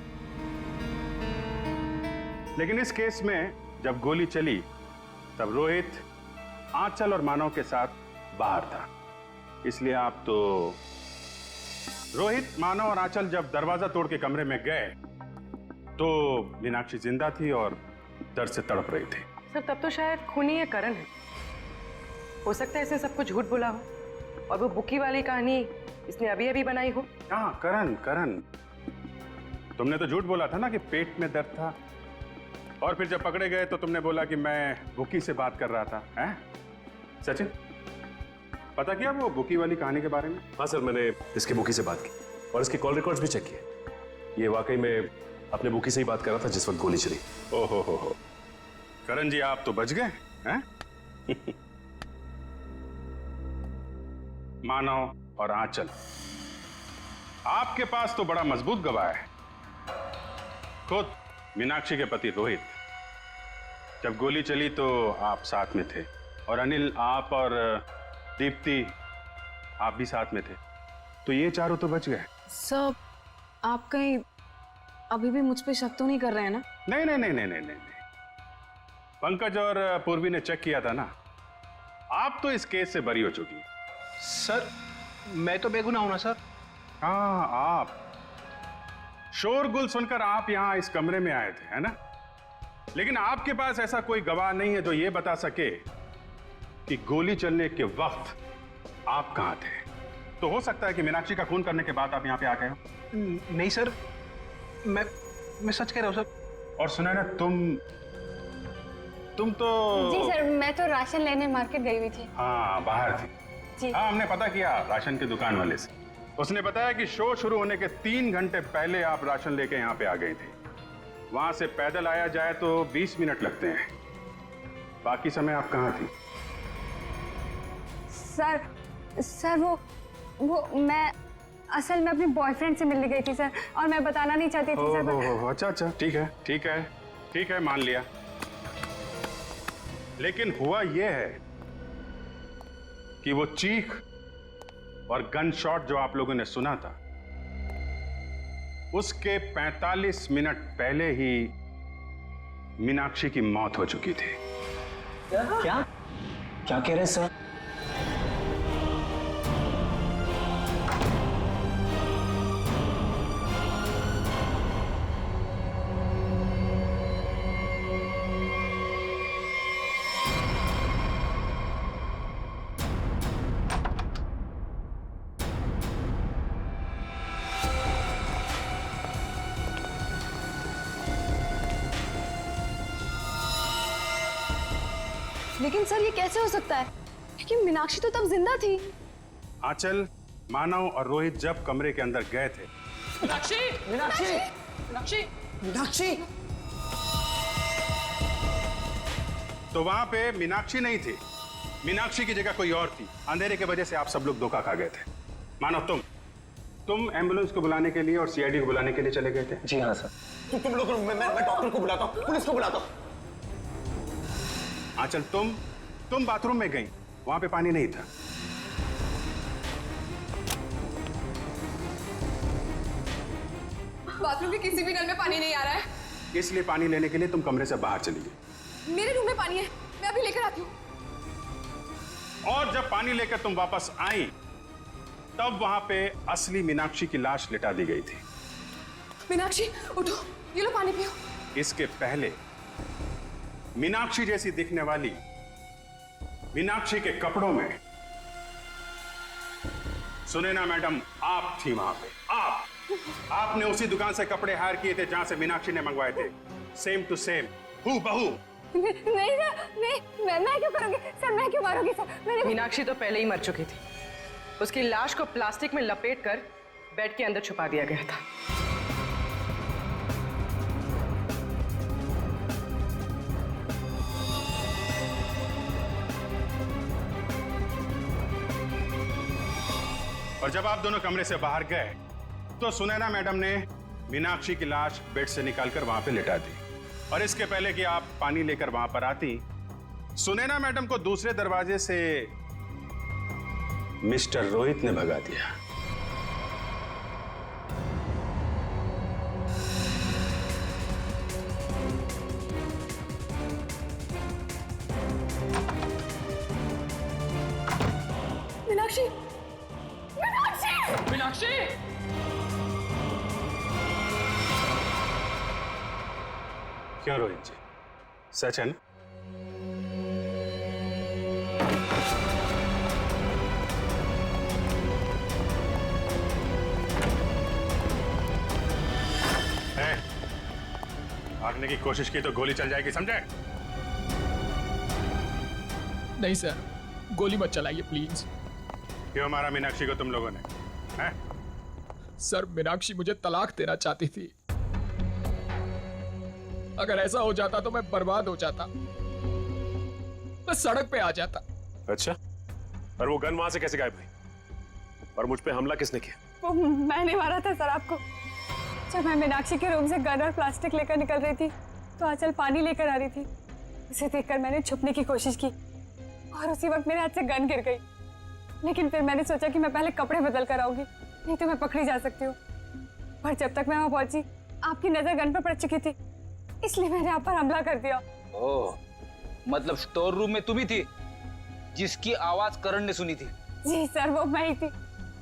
लेकिन इस केस में जब गोली चली तब रोहित आंचल और मानव के साथ बाहर था, इसलिए आप तो रोहित, मानव और आंचल जब दरवाजा तोड़ के कमरे में गए तो मीनाक्षी जिंदा थी और दर्द से तड़प रही थी। सर तब तो शायद खूनी ये करण है। हो सकता है इसे सब कुछ झूठ बोला हो और वो बुकी वाली कहानी इसने अभी अभी बनाई हो। हाँ, करण, तुमने तो झूठ बोला था ना कि पेट में दर्द था, और फिर जब पकड़े गए तो तुमने बोला कि मैं बुकी से बात कर रहा था। हैं? सचिन, पता किया वो बुकी वाली कहानी के बारे में? हाँ सर, मैंने इसके बुकी से बात की और इसके कॉल रिकॉर्ड्स भी चेक किए। ये वाकई में अपने बुकी से ही बात कर रहा था जिस वक्त गोली चली। ओहो हो, करण जी आप तो बच गए हैं? मानव और आंचल, आपके पास तो बड़ा मजबूत गवाह है। खुद मीनाक्षी के पति रोहित, जब गोली चली तो आप साथ में थे, और अनिल, आप और दीप्ति आप भी साथ में थे, तो ये चारों तो बच गए। सर आप कहीं अभी भी मुझ पे शक तो नहीं कर रहे हैं ना? नहीं। पंकज और पूर्वी ने चेक किया था ना, आप तो इस केस से बरी हो चुकी हैं। सर मैं तो बेगुनाह हूं ना सर। हाँ, आप शोरगुल सुनकर आप यहां इस कमरे में आए थे, है ना? लेकिन आपके पास ऐसा कोई गवाह नहीं है जो ये बता सके कि गोली चलने के वक्त आप कहां थे। तो हो सकता है कि मीनाक्षी का खून करने के बाद आप यहां पे आ गए हो। नहीं सर, मैं सच कह रहा हूं सर। और सुना ना, तुम तो जी सर, मैं तो राशन लेने मार्केट गई हुई थी। हाँ, बाहर थी जी। हाँ, हमने पता किया राशन की दुकान वाले से। उसने बताया कि शो शुरू होने के 3 घंटे पहले आप राशन लेके यहाँ पे आ गए थे। वहां से पैदल आया जाए तो 20 मिनट लगते हैं। बाकी समय आप कहाँ थी? सर वो मैं असल में अपने बॉयफ्रेंड से मिलने गई थी सर, और मैं बताना नहीं चाहती थी सर। अच्छा, ठीक है, मान लिया। लेकिन हुआ यह है कि वो चीख और गन शॉट जो आप लोगों ने सुना था, उसके 45 मिनट पहले ही मीनाक्षी की मौत हो चुकी थी। क्या कह रहे हैं सर? लेकिन सर ये कैसे हो सकता है, क्योंकि मीनाक्षी तो तब जिंदा थी। आंचल, मानव और रोहित जब कमरे के अंदर गए थे, मीनाक्षी तो वहां पे मीनाक्षी नहीं थी। मीनाक्षी की जगह कोई और थी। अंधेरे की वजह से आप सब लोग धोखा खा गए थे। मानव, तुम एम्बुलेंस को बुलाने के लिए और सीआईडी को बुलाने के लिए चले गए थे। जी हाँ सर। तुम लोग, मैं डॉक्टर को बुलाता हूँ, पुलिस को बुलाता हूँ। आंचल, तुम बाथरूम में गई, वहां पे पानी नहीं था। बाथरूम के किसी भी नल में पानी नहीं आ रहा है। इसलिए पानी लेने के लिए तुम कमरे से बाहर चली गई। मेरे रूम में पानी है, मैं अभी लेकर आती हूँ। और जब पानी लेकर तुम वापस आई तब वहां पे असली मीनाक्षी की लाश लिटा दी गई थी। मीनाक्षी उठो, ये लो पानी पियो। इसके पहले मीनाक्षी जैसी दिखने वाली मीनाक्षी के कपड़ों में सुनैना मैडम आप थी वहां पे। आपने उसी दुकान से कपड़े हायर किए थे जहां से मीनाक्षी ने मंगवाए थे। सेम टू सेम, हूबहू। नहीं सर, नहीं, मैं क्यों करूंगी सर, मैं क्यों मारूंगी सर? मीनाक्षी तो पहले ही मर चुकी थी। उसकी लाश को प्लास्टिक में लपेटकर बेड के अंदर छुपा दिया गया था। और जब आप दोनों कमरे से बाहर गए तो सुनैना मैडम ने मीनाक्षी की लाश बेड से निकालकर वहां पे लिटा दी। और इसके पहले कि आप पानी लेकर वहां पर आती, सुनैना मैडम को दूसरे दरवाजे से मिस्टर रोहित ने भगा दिया। मीनाक्षी, मीनाक्षी, मीनाक्षी! क्यों रोहित जी, सच है ना? भागने की कोशिश की तो गोली चल जाएगी, समझे? नहीं सर, गोली मत चलाइए प्लीज। क्यों मारा मीनाक्षी को तुम लोगों ने? हैं? सर, मीनाक्षी मुझे तलाक देना चाहती थी। अगर ऐसा हो जाता तो मैं बर्बाद हो जाता, मैं सड़क पे आ जाता। अच्छा, और वो गन वहां से कैसे गायब हुई? और मुझ पे हमला किसने किया? वो मैंने मारा था सर आपको। जब मैं मीनाक्षी के रूम से गन और प्लास्टिक लेकर निकल रही थी तो आंचल पानी लेकर आ रही थी। उसे देखकर मैंने छुपने की कोशिश की और उसी वक्त मेरे हाथ से गन गिर गई। लेकिन फिर मैंने सोचा कि मैं पहले कपड़े बदल कर आऊंगी, नहीं तो मैं पकड़ी जा सकती हूँ। पर जब तक मैं वहां पहुंची आपकी नजर गन पर पड़ चुकी थी, इसलिए मैंने आप पर हमला कर दिया। ओह, मतलब स्टोर रूम में तुम ही थी जिसकी आवाज करण ने सुनी थी? जी सर, वो मैं ही थी,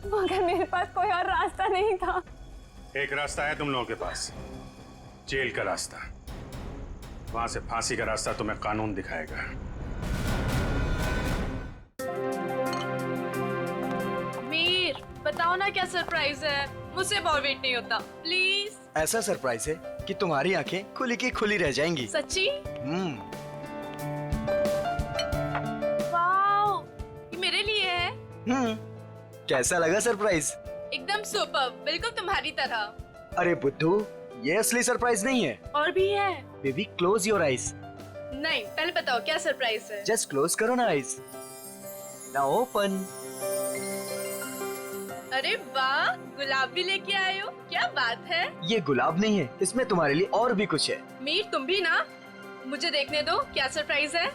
मगर मेरे पास कोई और रास्ता नहीं था। एक रास्ता है तुम लोगों के पास, जेल का रास्ता। वहां से फांसी का रास्ता तुम्हें कानून दिखाएगा। मीर, बताओ ना क्या सरप्राइज है? मुझसे और वेट नहीं होता, प्लीज। ऐसा सरप्राइज है कि तुम्हारी आंखें खुली की खुली रह जाएंगी। सच्ची? वाओ, ये मेरे लिए है। कैसा लगा सरप्राइज? एकदम सुपर, बिल्कुल तुम्हारी तरह। अरे बुद्धू, ये असली सरप्राइज नहीं है। और भी है। Baby, close your eyes. नहीं, पहले बताओ क्या सरप्राइज है? जस्ट क्लोज करो ना आईज। Now open. अरे वाह, गुलाब भी लेके आए हो, क्या बात है। ये गुलाब नहीं है, इसमें तुम्हारे लिए और भी कुछ है। मीर, तुम भी ना, मुझे देखने दो क्या सरप्राइज है।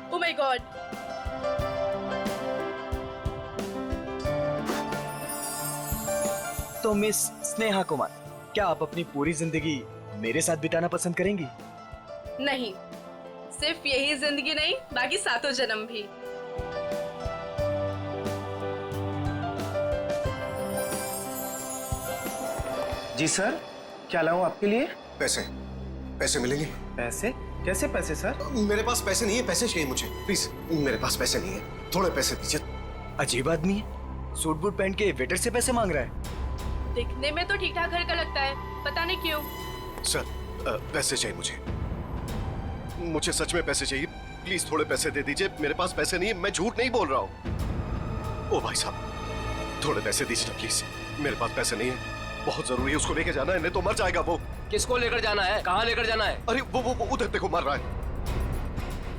Oh my God. तो मिस स्नेहा कुमार, क्या आप अपनी पूरी जिंदगी मेरे साथ बिताना पसंद करेंगी? नहीं, सिर्फ यही जिंदगी नहीं, बाकी 7 जन्म भी। जी सर, क्या लाऊं आपके लिए? पैसे, पैसे मिलेंगे? पैसे? कैसे पैसे सर? मेरे पास पैसे नहीं है, पैसे चाहिए मुझे प्लीज। मेरे पास पैसे नहीं है, थोड़े पैसे दीजिए। अजीब आदमी है, सूट बूट पहन के वेटर से पैसे मांग रहा है। दिखने में तो ठीक ठाक घर का लगता है, पता नहीं क्यों। सर, पैसे चाहिए मुझे, मुझे सच में पैसे चाहिए। प्लीज थोड़े पैसे दे दीजिए। मेरे पास पैसे नहीं है, मैं झूठ नहीं बोल रहा हूँ। ओ भाई साहब, थोड़े पैसे दीजिए ना प्लीज। मेरे पास पैसे नहीं है, बहुत जरूरी है, उसको लेके जाना है, नहीं तो मर जाएगा वो। किसको लेकर जाना है? कहाँ लेकर जाना है? अरे वो उधर देखो, मर रहा है।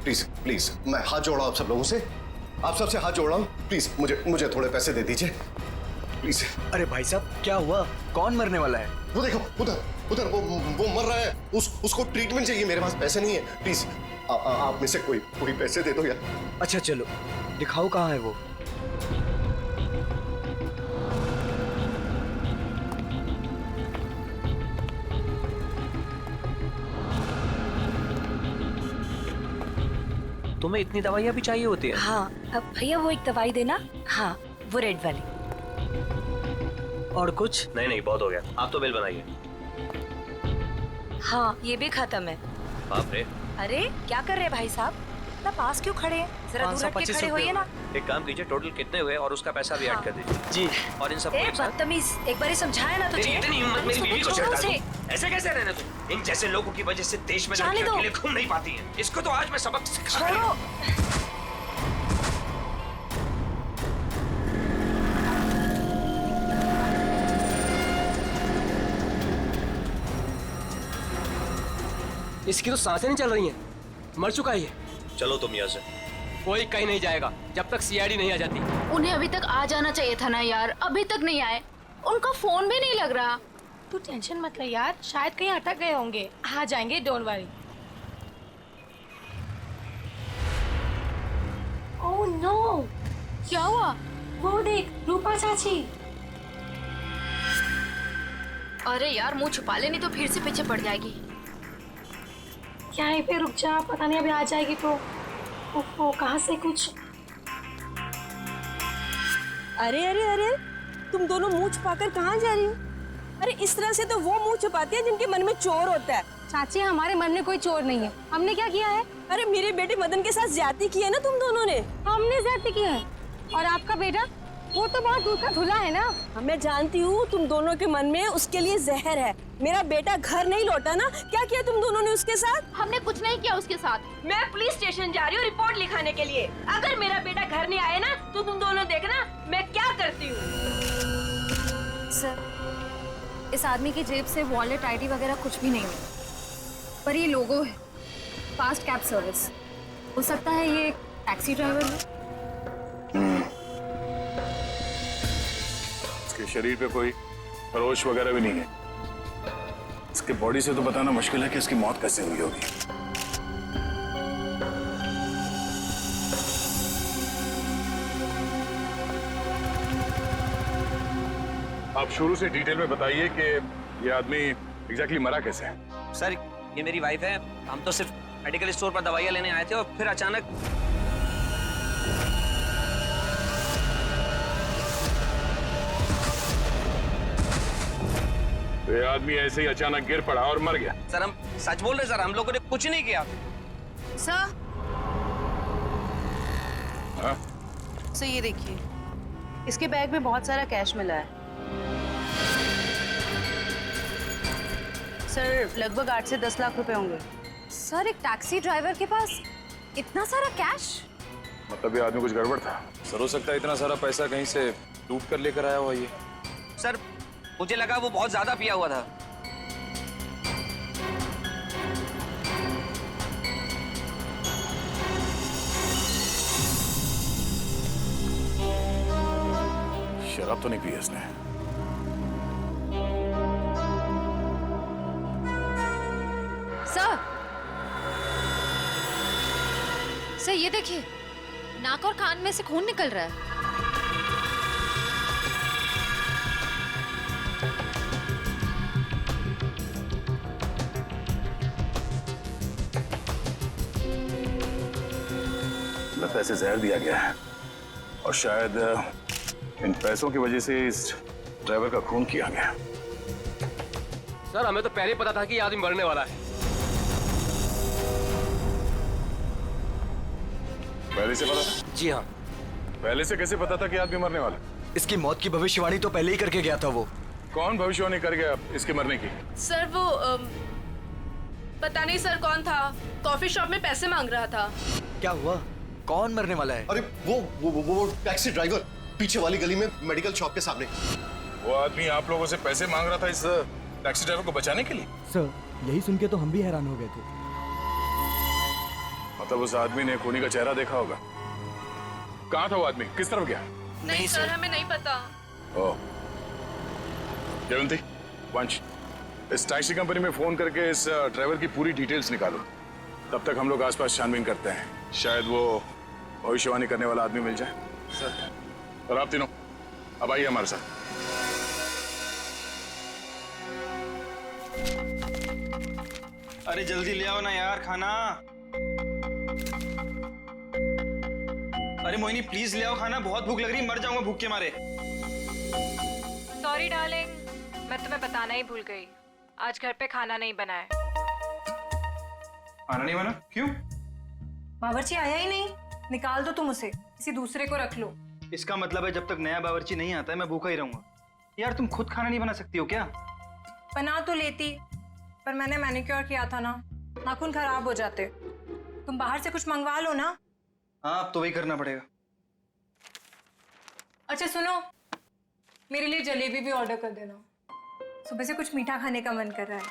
प्लीज प्लीज, मैं हाथ जोड़ रहा हूँ आप सब लोगों से, आप सबसे हाथ जोड़ रहा हूँ। प्लीज मुझे थोड़े पैसे दे दीजिए प्लीज। अरे भाई साहब, क्या हुआ? कौन मरने वाला है? वो देखो, उधर वो मर रहा है, उसको ट्रीटमेंट चाहिए। मेरे पास पैसे नहीं है, प्लीज आप में से कोई पैसे दे दो यार। अच्छा चलो, दिखाओ कहाँ है वो। तुम्हें इतनी दवाइयाँ भी चाहिए होती है? हाँ, अब भैया वो एक दवाई देना। हाँ, वो रेड वाली। और कुछ? नहीं, बहुत हो गया, आप तो बिल बनाइए। हाँ, ये भी खत्म है। बाप रे। अरे क्या कर रहे हैं भाई साहब, इतना पास क्यों खड़े हैं? जरा दूर हट के खड़े होइए ना। एक काम कीजिए, टोटल कितने हुए और उसका पैसा भी ऐड कर दीजिए। जी। और इन सब बदतमीज, एक बार ही समझाया ना तुझे। इतनी हिम्मत मेरी बीवी को चढ़ा दो। ऐसे कैसे रहने तुम? इन जैसे लोगों की वजह से देश में लड़कियां अकेले घूम नहीं पाती हैं। इसको तो आज मैं सबक सिखा दूंगा। इसकी तो सांसें नहीं चल रही हैं, मर चुका है ये। चलो तुम यहाँ से। कोई कहीं नहीं जाएगा जब तक सीआईडी नहीं आ जाती। उन्हें अभी तक आ जाना चाहिए था ना यार, अभी तक नहीं आए। उनका फोन भी नहीं लग रहा। तू टेंशन मत ले यार, शायद कहीं अटक गए होंगे, आ जाएंगे, डोंट वरी। ओह नो, क्या हुआ? वो देख रूपा चाची। अरे यार मुंह छुपा ले, नहीं तो फिर से पीछे पड़ जाएगी। यहीं पे रुक जा, पता नहीं अभी आ जाएगी तो। ओहो, कहाँ से कुछ। अरे अरे अरे, तुम दोनों मुंह छुपाकर कहाँ जा रही हो? अरे इस तरह से तो वो मुंह छुपाते हैं जिनके मन में चोर होता है। चाची हमारे मन में कोई चोर नहीं है। हमने क्या किया है? अरे मेरे बेटे मदन के साथ ज्यादती की है ना तुम दोनों ने। हमने ज्यादती की है। और आपका बेटा वो तो बहुत दूर का धुला है ना। मैं जानती हूँ तुम दोनों के मन में उसके लिए जहर है। मेरा बेटा घर नहीं लौटा ना, क्या किया तुम दोनों ने उसके साथ? हमने कुछ नहीं किया उसके साथ। मैं पुलिस स्टेशन जा रही हूँ रिपोर्ट लिखाने के लिए। अगर मेरा बेटा घर नहीं आया ना तो तुम दोनों देखना मैं क्या करती हूँ। सर, इस आदमी की जेब से वॉलेट, आईडी वगैरह कुछ भी नहीं है, पर ये लोगो है फास्ट कैब सर्विस। हो सकता है ये एक टैक्सी ड्राइवर है। इसके शरीर पे कोई खरोच वगैरह भी नहीं है। इसके बॉडी से तो बताना मुश्किल है कि इसकी मौत कैसे हुई होगी। आप शुरू से डिटेल में बताइए कि ये आदमी एग्जैक्टली मरा कैसे है। सर, ये मेरी वाइफ है। हम तो सिर्फ मेडिकल स्टोर पर दवाइयाँ लेने आए थे और फिर अचानक तो ये आदमी ऐसे ही अचानक गिर पड़ा और मर गया। सर, हम सच बोल रहे सर, हम लोगों ने कुछ नहीं किया। सर, हाँ? सर ये देखिए, इसके बैग में बहुत सारा कैश मिला है। सर लगभग 8 से 10 लाख रुपए होंगे। सर, एक टैक्सी ड्राइवर के पास इतना सारा कैश? मतलब ये आदमी कुछ गड़बड़ था। सर हो सकता है इतना सारा पैसा कहीं से लूट कर लेकर आया हुआ ये। सर, मुझे लगा वो बहुत ज्यादा पिया हुआ था। शराब तो नहीं पी इसने। सर ये देखिए, नाक और कान में से खून निकल रहा है। लगता है इसे जहर दिया गया है और शायद इन पैसों की वजह से इस ड्राइवर का खून किया गया। सर, हमें तो पहले ही पता था कि ये आदमी मरने वाला है। पहले से पता था? जी हाँ। पहले से कैसे पता था कि आदमी मरने वाला? इसकी मौत की भविष्यवाणी तो पहले ही करके गया था वो। कौन भविष्यवाणी कर गया इसके मरने की? सर वो पता नहीं सर कौन था, कॉफी शॉप में पैसे मांग रहा था। क्या हुआ? कौन मरने वाला है? अरे वो टैक्सी ड्राइवर पीछे वाली गली में मेडिकल शॉप के सामने। वो आदमी आप लोगों से पैसे मांग रहा था इस टैक्सी ड्राइवर को बचाने के लिए? सर, यही सुन के तो हम भी हैरान हो गए थे। मतलब उस आदमी ने खूनी का चेहरा देखा होगा। कहाँ था वो आदमी? किस तरफ गया? नहीं सर, हमें नहीं पता। ओह, जयंती, वंश, इस टैक्सी कंपनी में फोन करके इस ड्राइवर की पूरी डिटेल्स निकालो। तब तक हम लोग आसपास छानबीन करते हैं, शायद वो भविष्यवाणी करने वाला आदमी मिल जाए। सर, और आप तीनों अब आइए हमारे साथ। अरे जल्दी ले आओ ना यार खाना। अरे मोहिनी प्लीज ले आओ खाना, बहुत भूख लग रही है, मर जाऊंगा भूख के मारे। सॉरी डार्लिंग, मैं तुम्हें बताना ही भूल गई, आज घर पे खाना नहीं बना है। खाना नहीं बना? क्यों? बावर्ची आया ही नहीं। निकाल दो तुम उसे, किसी दूसरे को रख लो। इसका मतलब है जब तक नया बावर्ची नहीं आता है मैं भूखा ही रहूंगा। यार तुम खुद खाना नहीं बना सकती हो क्या? बना तो लेती, पर मैंने मैनिक्योर किया था ना, नाखून खराब हो जाते। तुम बाहर से कुछ मंगवा लो ना। हाँ, अब तो वही करना पड़ेगा। अच्छा सुनो, मेरे लिए जलेबी भी ऑर्डर कर देना, सुबह से कुछ मीठा खाने का मन कर रहा है।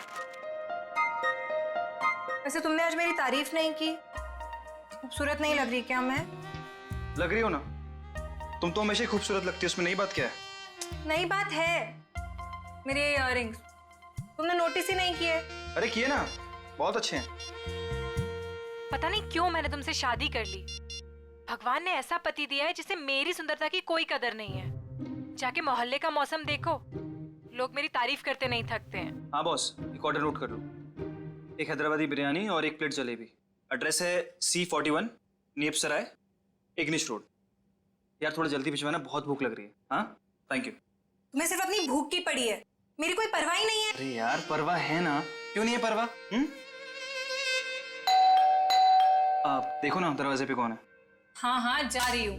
वैसे तुमने आज मेरी तारीफ नहीं की, खूबसूरत नहीं लग रही क्या मैं? लग रही हो ना, तुम तो हमेशा ही खूबसूरत लगती हो, उसमें नई बात क्या है? नई बात है, मेरे इयररिंग्स तुमने नोटिस ही नहीं किए। अरे किए ना, बहुत अच्छे हैं। पता नहीं क्यों मैंने तुमसे शादी कर ली। भगवान ने ऐसा पति दिया है जिसे मेरी सुंदरता की कोई कदर नहीं है। जाके मोहल्ले का मौसम देखो, लोग मेरी तारीफ करते नहीं थकते हैं। हाँ बॉस, एक ऑर्डर नोट कर लो। एक हैदराबादी बिरयानी और एक प्लेट जलेबी। एड्रेस है C41 नीप सराय, इग्निश रोड। यार थोड़ा जल्दी भिजवाना, बहुत भूख लग रही है। हाँ थैंक यू। तुम्हें सिर्फ अपनी भूख की पड़ी है, मेरी कोई परवाह ही नहीं है। अरे यार परवाह है ना, क्यों नहीं है परवाह? आप देखो ना दरवाजे पे कौन है। हाँ हाँ जा रही हूँ।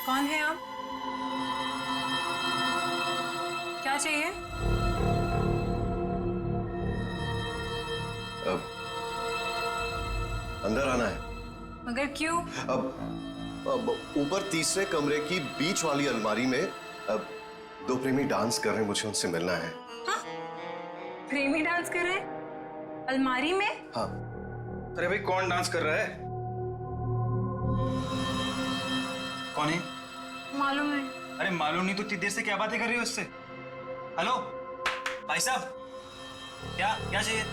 कौन है आप? क्या चाहिए? अब अंदर आना है। मगर क्यों? अब ऊपर तीसरे कमरे की बीच वाली अलमारी में अब दो प्रेमी डांस कर रहे हैं, मुझे उनसे मिलना है। हाँ? प्रेमी डांस कर रहे हैं? अलमारी में? हाँ। अरे भाई कौन डांस कर रहा है? कौन है? मालूम है। अरे मालूम नहीं तो इतनी देर से क्या बातें कर रही हो इससे? हेलो भाई साहब, क्या क्या चाहिए?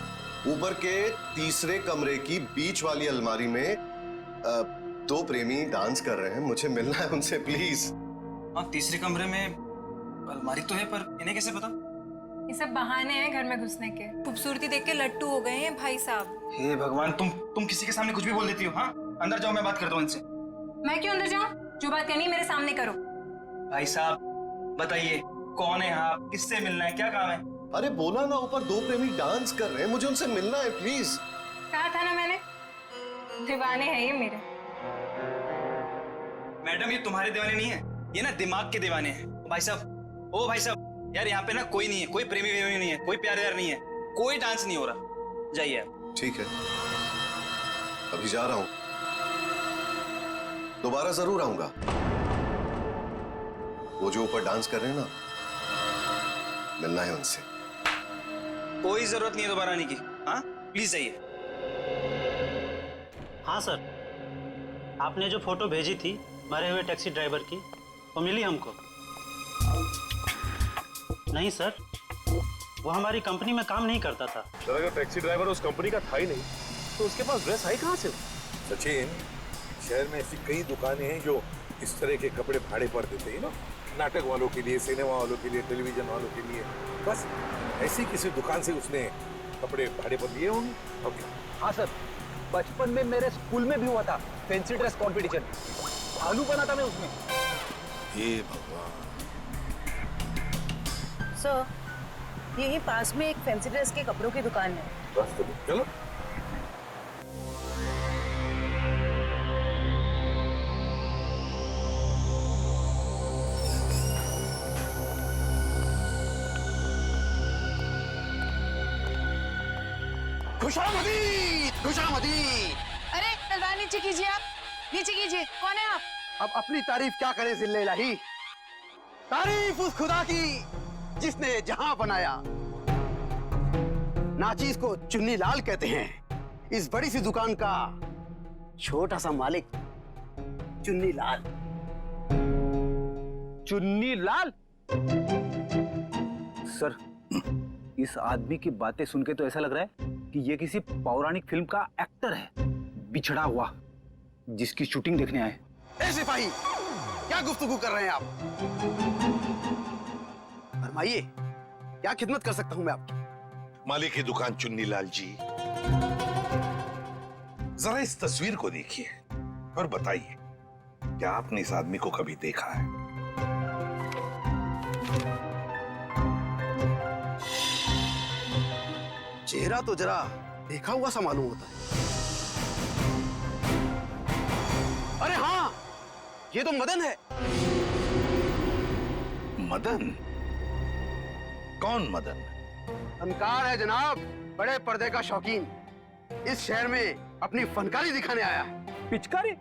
ऊपर के तीसरे कमरे की बीच वाली अलमारी में दो प्रेमी डांस कर रहे हैं, मुझे मिलना है उनसे प्लीज। हाँ तीसरे कमरे में अलमारी तो है, पर इन्हें कैसे पता? ये सब बहाने हैं घर में घुसने के। खूबसूरती देख के लट्टू हो गए हैं भाई साहब। हे भगवान, तुम किसी के सामने कुछ भी बोल देती हो। हाँ अंदर जाओ, मैं बात करता हूँ इनसे। मैं क्यों अंदर जाऊं? जो बात करनी है मेरे सामने करो। भाई साहब बताइए कौन है आप, किससे मिलना है, क्या काम है? अरे बोला ना, ऊपर दो प्रेमी डांस कर रहे हैं, मुझे उनसे मिलना है प्लीज। कहा था ना मैंने, दीवाने हैं ये मेरे। मैडम ये तुम्हारे दीवाने नहीं है, ये ना दिमाग के दीवाने हैं। भाई साहब, ओ भाई साहब, यार यहाँ पे ना कोई नहीं है, कोई प्रेमी वेमी नहीं है, कोई प्यार व्यार नहीं है, कोई डांस नहीं हो रहा। जाइए आप। ठीक है अभी जा रहा हूं, दोबारा जरूर आऊंगा। वो जो ऊपर डांस कर रहे हैं ना, मिलना है उनसे। कोई जरूरत नहीं है दोबारा आने की। हाँ प्लीज जाइए। हाँ सर, आपने जो फोटो भेजी थी मरे हुए टैक्सी ड्राइवर की, वो मिली हमको। नहीं सर, वो हमारी कंपनी में काम नहीं करता था। सर अगर टैक्सी ड्राइवर उस कंपनी का था ही नहीं तो उसके पास ड्रेस आई कहाँ से? सचिन, शहर में ऐसी कई दुकानें हैं जो इस तरह के कपड़े भाड़े पर देते हैं ना, नाटक वालों के लिए, सिनेमा वालों के लिए, टेलीविजन वालों के लिए। बस ऐसी किसी दुकान से उसने कपड़े भाड़े पर लिए होंगे। ओके। हाँ सर, बचपन में मेरे स्कूल में भी हुआ था फैंसी ड्रेस कंपटीशन, भालू बना था मैं उसमें। हे भगवान। सर, यहीं पास में एक फैंसी ड्रेस के कपड़ों की दुकान है। बस तो चलो। खुशामदी, खुशामदी। अरे तलवार नीचे कीजिए, आप नीचे कीजिए। कौन है आप? अब अपनी तारीफ क्या करे जिल्ले इलाही, तारीफ उस खुदा की जिसने जहां बनाया। नाचीज को चुन्नी लाल कहते हैं, इस बड़ी सी दुकान का छोटा सा मालिक चुन्नी लाल। चुन्नी लाल? सर, इस आदमी की बातें सुन के तो ऐसा लग रहा है कि ये किसी पौराणिक फिल्म का एक्टर है, बिछड़ा हुआ, जिसकी शूटिंग देखने आए। ए सिपाही, क्या गुफ्तगू कर रहे हैं आप? फरमाइए, क्या खिदमत कर सकता हूं मैं आपकी? मालिक की दुकान चुन्नी लाल जी, जरा इस तस्वीर को देखिए और बताइए, क्या आपने इस आदमी को कभी देखा है? चेहरा तो जरा देखा हुआ सा मालूम होता है। अरे हाँ, ये तो मदन है। मदन? कौन मदन? फनकार है जनाब, बड़े पर्दे का शौकीन। इस शहर में अपनी फनकारी दिखाने आया है। पिचकारी?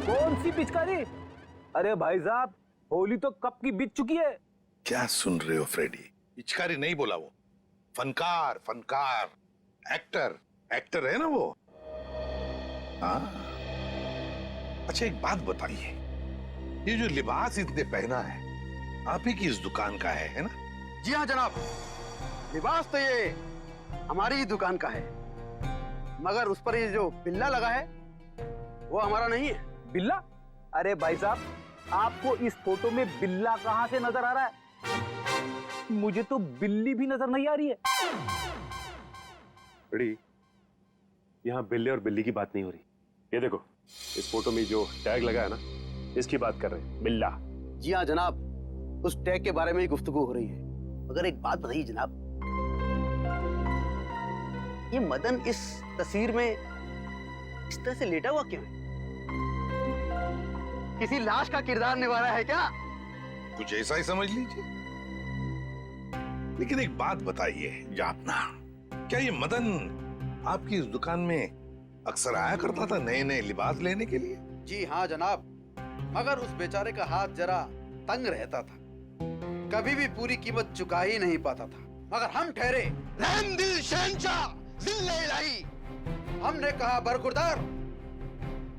कौन सी पिचकारी? अरे भाई साहब, होली तो कब की बीत चुकी है। क्या सुन रहे हो फ्रेडी? पिचकारी नहीं बोला वो, फनकार, फनकार, एक्टर, एक्टर है ना वो। हाँ अच्छा एक बात बताइए, ये जो लिबास इतने पहना है आप ही की इस दुकान का है ना? जी हाँ जनाब, लिबास तो ये हमारी ही दुकान का है, मगर उस पर ये जो बिल्ला लगा है वो हमारा नहीं है। बिल्ला? अरे भाई साहब, आपको इस फोटो में बिल्ला कहां से नजर आ रहा है? मुझे तो बिल्ली भी नजर नहीं आ रही है। बड़ी, यहाँ बिल्ले और बिल्ली की बात नहीं हो रही। ये देखो, इस फोटो में जो टैग लगा है ना, इसकी बात कर रहे हैं, बिल्ला। जी हाँ जनाब, उस टैग के बारे में ही गुफ्तगू हो रही है। मगर एक बात बताइए जनाब, ये मदन इस तस्वीर में इस तरह से लेटा हुआ क्यों है? किसी लाश का किरदार निभा रहा है क्या? कुछ ऐसा ही समझ लीजिए। लेकिन एक बात बताइए जापना, क्या ये मदन आपकी इस दुकान में अक्सर आया करता था नए नए लिबास लेने के लिए? जी हाँ जनाब, मगर उस बेचारे का हाथ जरा तंग रहता था, कभी भी पूरी कीमत चुका ही नहीं पाता था। मगर हम ठहरे रहम दिल शहंशाह जिल्ले इलाही, हमने कहा बरखुरदार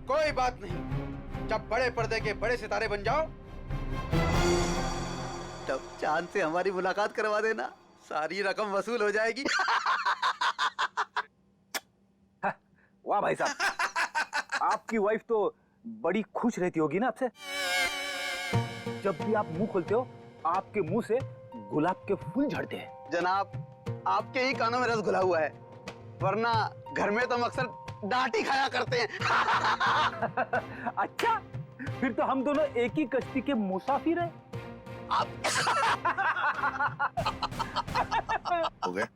कोई बात नहीं, जब बड़े पर्दे के बड़े सितारे बन जाओ तब चांद से हमारी मुलाकात करवा देना, सारी रकम वसूल हो जाएगी। वाह भाई साहब, आपकी वाइफ तो बड़ी खुश रहती होगी ना आपसे। जब भी आप मुंह खोलते हो आपके मुंह से गुलाब के फूल झड़ते हैं। जनाब, आपके ही कानों में रस घुला हुआ है, वरना घर में तो हम अक्सर डांट ही खाया करते हैं। अच्छा, फिर तो हम दोनों एक ही कश्ती के मुसाफिर हैं। हो गया?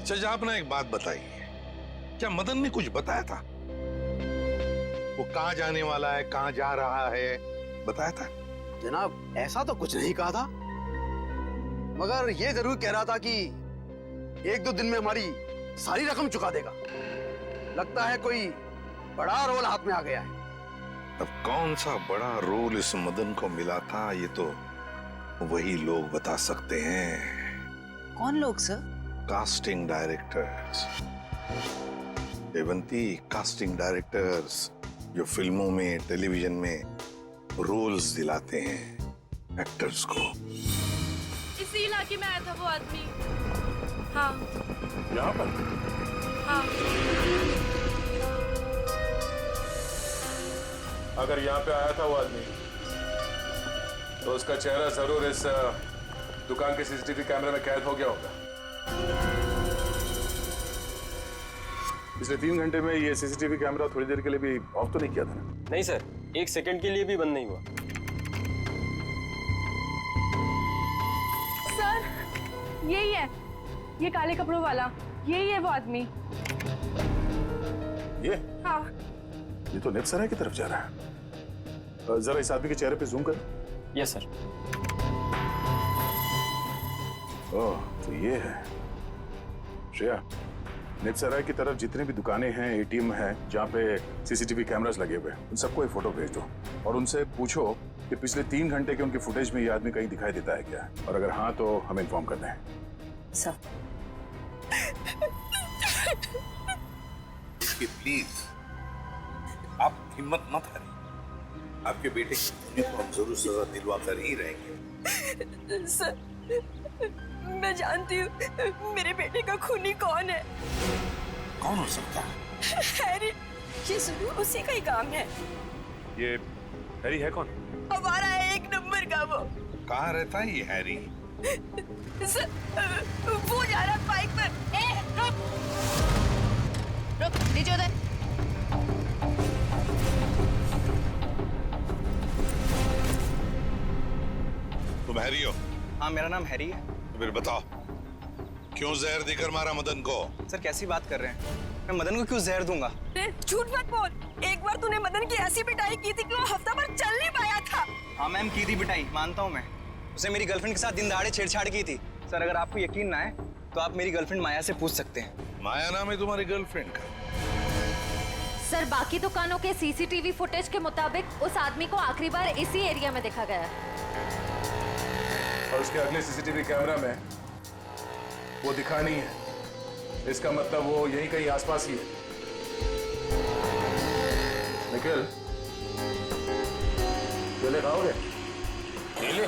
अच्छा आपने एक बात बताई, क्या मदन ने कुछ बताया था? वो कहाँ जाने वाला है, कहाँ जा रहा है, बताया था? जनाब, ऐसा तो कुछ नहीं कहा था, मगर ये जरूर कह रहा था कि एक दो दिन में हमारी सारी रकम चुका देगा। लगता है कोई बड़ा रोल हाथ में आ गया है। अब कौन सा बड़ा रोल इस मदन को मिला था, ये तो वही लोग बता सकते हैं। कौन लोग sir? Casting directors. Devanti, casting directors जो फिल्मों में, टेलीविजन में रोल्स दिलाते हैं एक्टर्स को। इसी इलाके में आया था वो आदमी। हाँ। यहाँ पर? हाँ। अगर यहाँ पे आया था वो आदमी, तो उसका चेहरा जरूर इस दुकान के सीसीटीवी कैमरे में कैद हो गया होगा। पिछले 3 घंटे में ये सीसीटीवी कैमरा थोड़ी देर के लिए भी ऑफ तो नहीं किया था ना? नहीं सर, 1 सेकंड के लिए भी बंद नहीं हुआ। सर, यही है, ये काले कपड़ों वाला, यही है वो आदमी। ये? हाँ। ये तो नेपसराय की तरफ जा रहा है। जरा इस आदमी के चेहरे पे जूम कर। Yes sir. ओह, तो ये है। श्रेया, नेपसराय की तरफ जितनी भी दुकानें हैं, एटीएम हैं, जहाँ पे सीसीटीवी कैमरास लगे हुए हैं, उन सबको एक फोटो भेज दो और उनसे पूछो कि पिछले 3 घंटे के उनके फुटेज में ये आदमी कहीं दिखाई देता है क्या, और अगर हाँ तो हमें इन्फॉर्म कर दें। सर। प्लीज आप हिम्मत मत हारिए, आपके बेटे की तो हम जरूर सजा दिलवा कर ही रहेंगे। सर, मैं जानती हूँ मेरे बेटे का खूनी कौन है। कौन हो सकता है? हैरी, ये जरूर उसी का ही काम है। ये हैरी है कौन? हमारा 1 नंबर का वो। कहाँ रहता है ये हैरी? सर, वो जा रहा है बाइक पर। रुक, नीचे उधर। तुम हैरी हो? हाँ, मेरा नाम हैरी है। तो फिर बताओ, क्यों जहर देकर मारा मदन को? सर, कैसी बात कर रहे हैं? मैं मदन को क्यों जहर दूंगा? झूठ मत बोल। एक बार तूने मदन की ऐसी पिटाई की थी कि वो हफ्ता भर चल नहीं पाया था। हाँ मैम, की थी पिटाई, मानता हूँ मैं। उसे मेरी गर्लफ्रेंड के साथ दिन दहाड़े छेड़छाड़ की थी। सर, अगर आपको यकीन ना है तो आप मेरी गर्लफ्रेंड माया से पूछ सकते हैं। माया नाम है तुम्हारी गर्लफ्रेंड का? सर, बाकी दुकानों के सीसीटीवी फुटेज के मुताबिक उस आदमी को आखिरी बार इसी एरिया में देखा गया। और उसके अगले सीसीटीवी कैमरा में वो दिखा नहीं है। इसका मतलब वो यहीं कहीं आसपास ही है। निखिल, केले खाओगे? केले?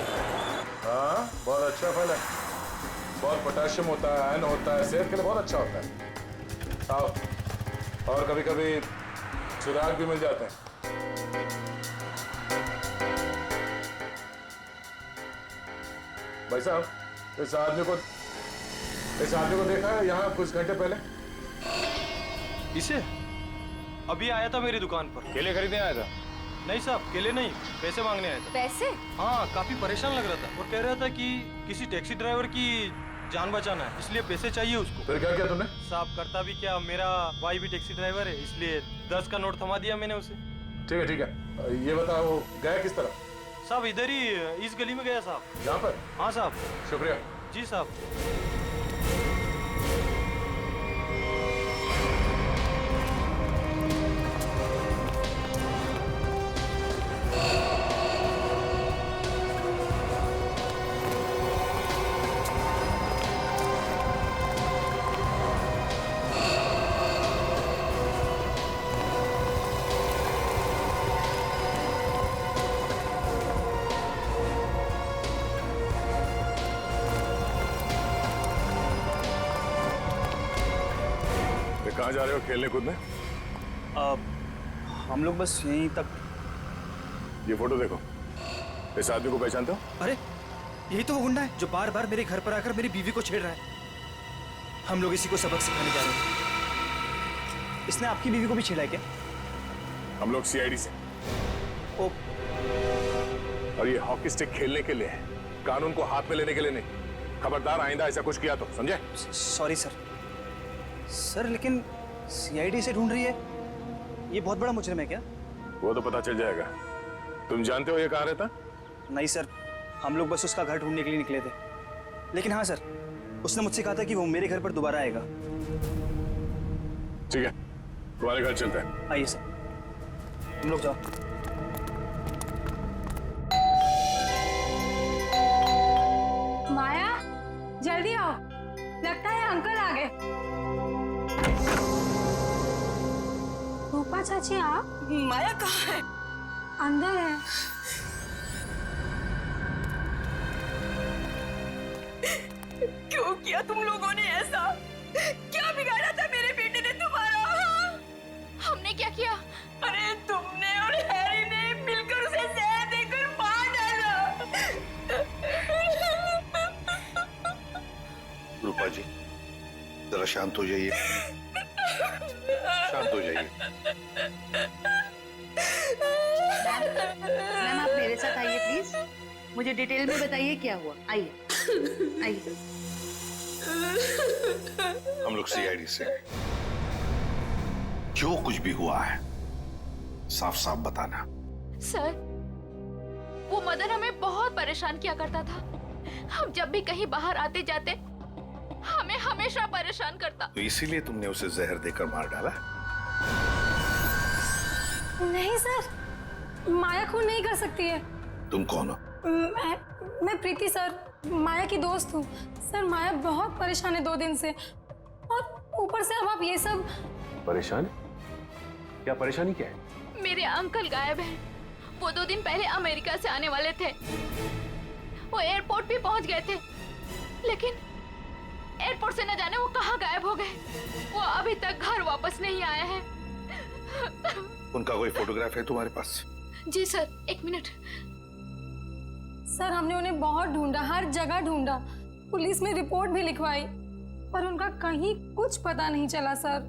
हाँ, बहुत अच्छा फल है। बहुत पोटेशियम होता है, आयरन होता है, सेहत के लिए बहुत अच्छा होता है। खाओ। और कभी कभी सुराग भी मिल जाते हैं। भाई साहब, इस आदमी को देखा है यहाँ कुछ घंटे पहले? इसे अभी आया था मेरी दुकान पर। केले खरीदने आया था? नहीं साहब, केले नहीं, पैसे मांगने आया था। पैसे? हाँ, काफी परेशान लग रहा था और कह रहा था कि किसी टैक्सी ड्राइवर की जान बचाना है, इसलिए पैसे चाहिए उसको। फिर क्या किया तुमने? साहब करता भी क्या, मेरा भाई भी टैक्सी ड्राइवर है, इसलिए 10 का नोट थमा दिया मैंने उसे। ठीक है। ये बताओ वो गया किस तरफ? साहब इधर ही इस गली में गया साहब। यहाँ पर? हाँ साहब। शुक्रिया। जी साहब। कहाँ जा रहे हो खेलने कूदने? हम लोग बस यहीं तक। ये फोटो देखो, इस आदमी को पहचानते हो? अरे यही तो वो गुंडा है जो बार बार मेरे घर पर आकर मेरी बीवी को छेड़ रहा है। हम लोग इसी को सबक सिखाने जा रहे हैं। इसने आपकी बीवी को भी छेड़ा है क्या? हम लोग सीआईडी से। ओ। और ये हॉकी स्टिक खेलने के लिए है, कानून को हाथ में लेने के लिए नहीं। खबरदार आइंदा ऐसा कुछ किया तो, समझे? Sorry sir. सर लेकिन सीआईडी से ढूंढ रही है, ये बहुत बड़ा मुजरिम है क्या? वो तो पता चल जाएगा। तुम जानते हो ये कहाँ रहता? नहीं सर, हम लोग बस उसका घर ढूंढने के लिए निकले थे। लेकिन हाँ सर, उसने मुझसे कहा था कि वो मेरे घर पर दोबारा आएगा। ठीक है, तुम्हारे घर चलते हैं। आइए सर, तुम लोग जाओ। माया, जल्दी आओ, लगता है अंकल आ गए। रूपा चाची आप? माया कहाँ है? अंदर है। क्यों किया तुम लोगों ने ऐसा? क्या बिगाड़ा था मेरे बेटे ने तुम्हारा? हमने क्या किया? अरे तुमने और हैरी ने मिलकर उसे जहर देकर मार डाला। रूपा जी, जरा शांत हो जाइए, शांत हो जाइए। मैम आप मेरे साथ आइए प्लीज, मुझे डिटेल में बताइए क्या हुआ। आइए आइए। हम लोग सीआईडी से, जो कुछ भी हुआ है साफ साफ बताना। सर, वो मदन हमें बहुत परेशान किया करता था। हम जब भी कहीं बाहर आते जाते हमें हमेशा परेशान करता। तो इसीलिए तुमने उसे जहर देकर मार डाला? नहीं सर, माया खून नहीं कर सकती है। तुम कौन हो? मैं प्रीति सर, माया की दोस्त हूँ। सर माया बहुत परेशान है 2 दिन से, और ऊपर से अब आप ये सब। परेशान? क्या परेशानी क्या है? मेरे अंकल गायब हैं। वो 2 दिन पहले अमेरिका से आने वाले थे। वो एयरपोर्ट भी पहुंच गए थे, लेकिन एयरपोर्ट से न जाने वो कहाँ गायब हो गए। वो अभी तक घर वापस नहीं आए हैं। उनका कोई फोटोग्राफ है तुम्हारे पास? जी सर, 1 मिनट। सर हमने उन्हें बहुत ढूंढा, हर जगह ढूंढा, पुलिस में रिपोर्ट भी लिखवाई, पर उनका कहीं कुछ पता नहीं चला सर।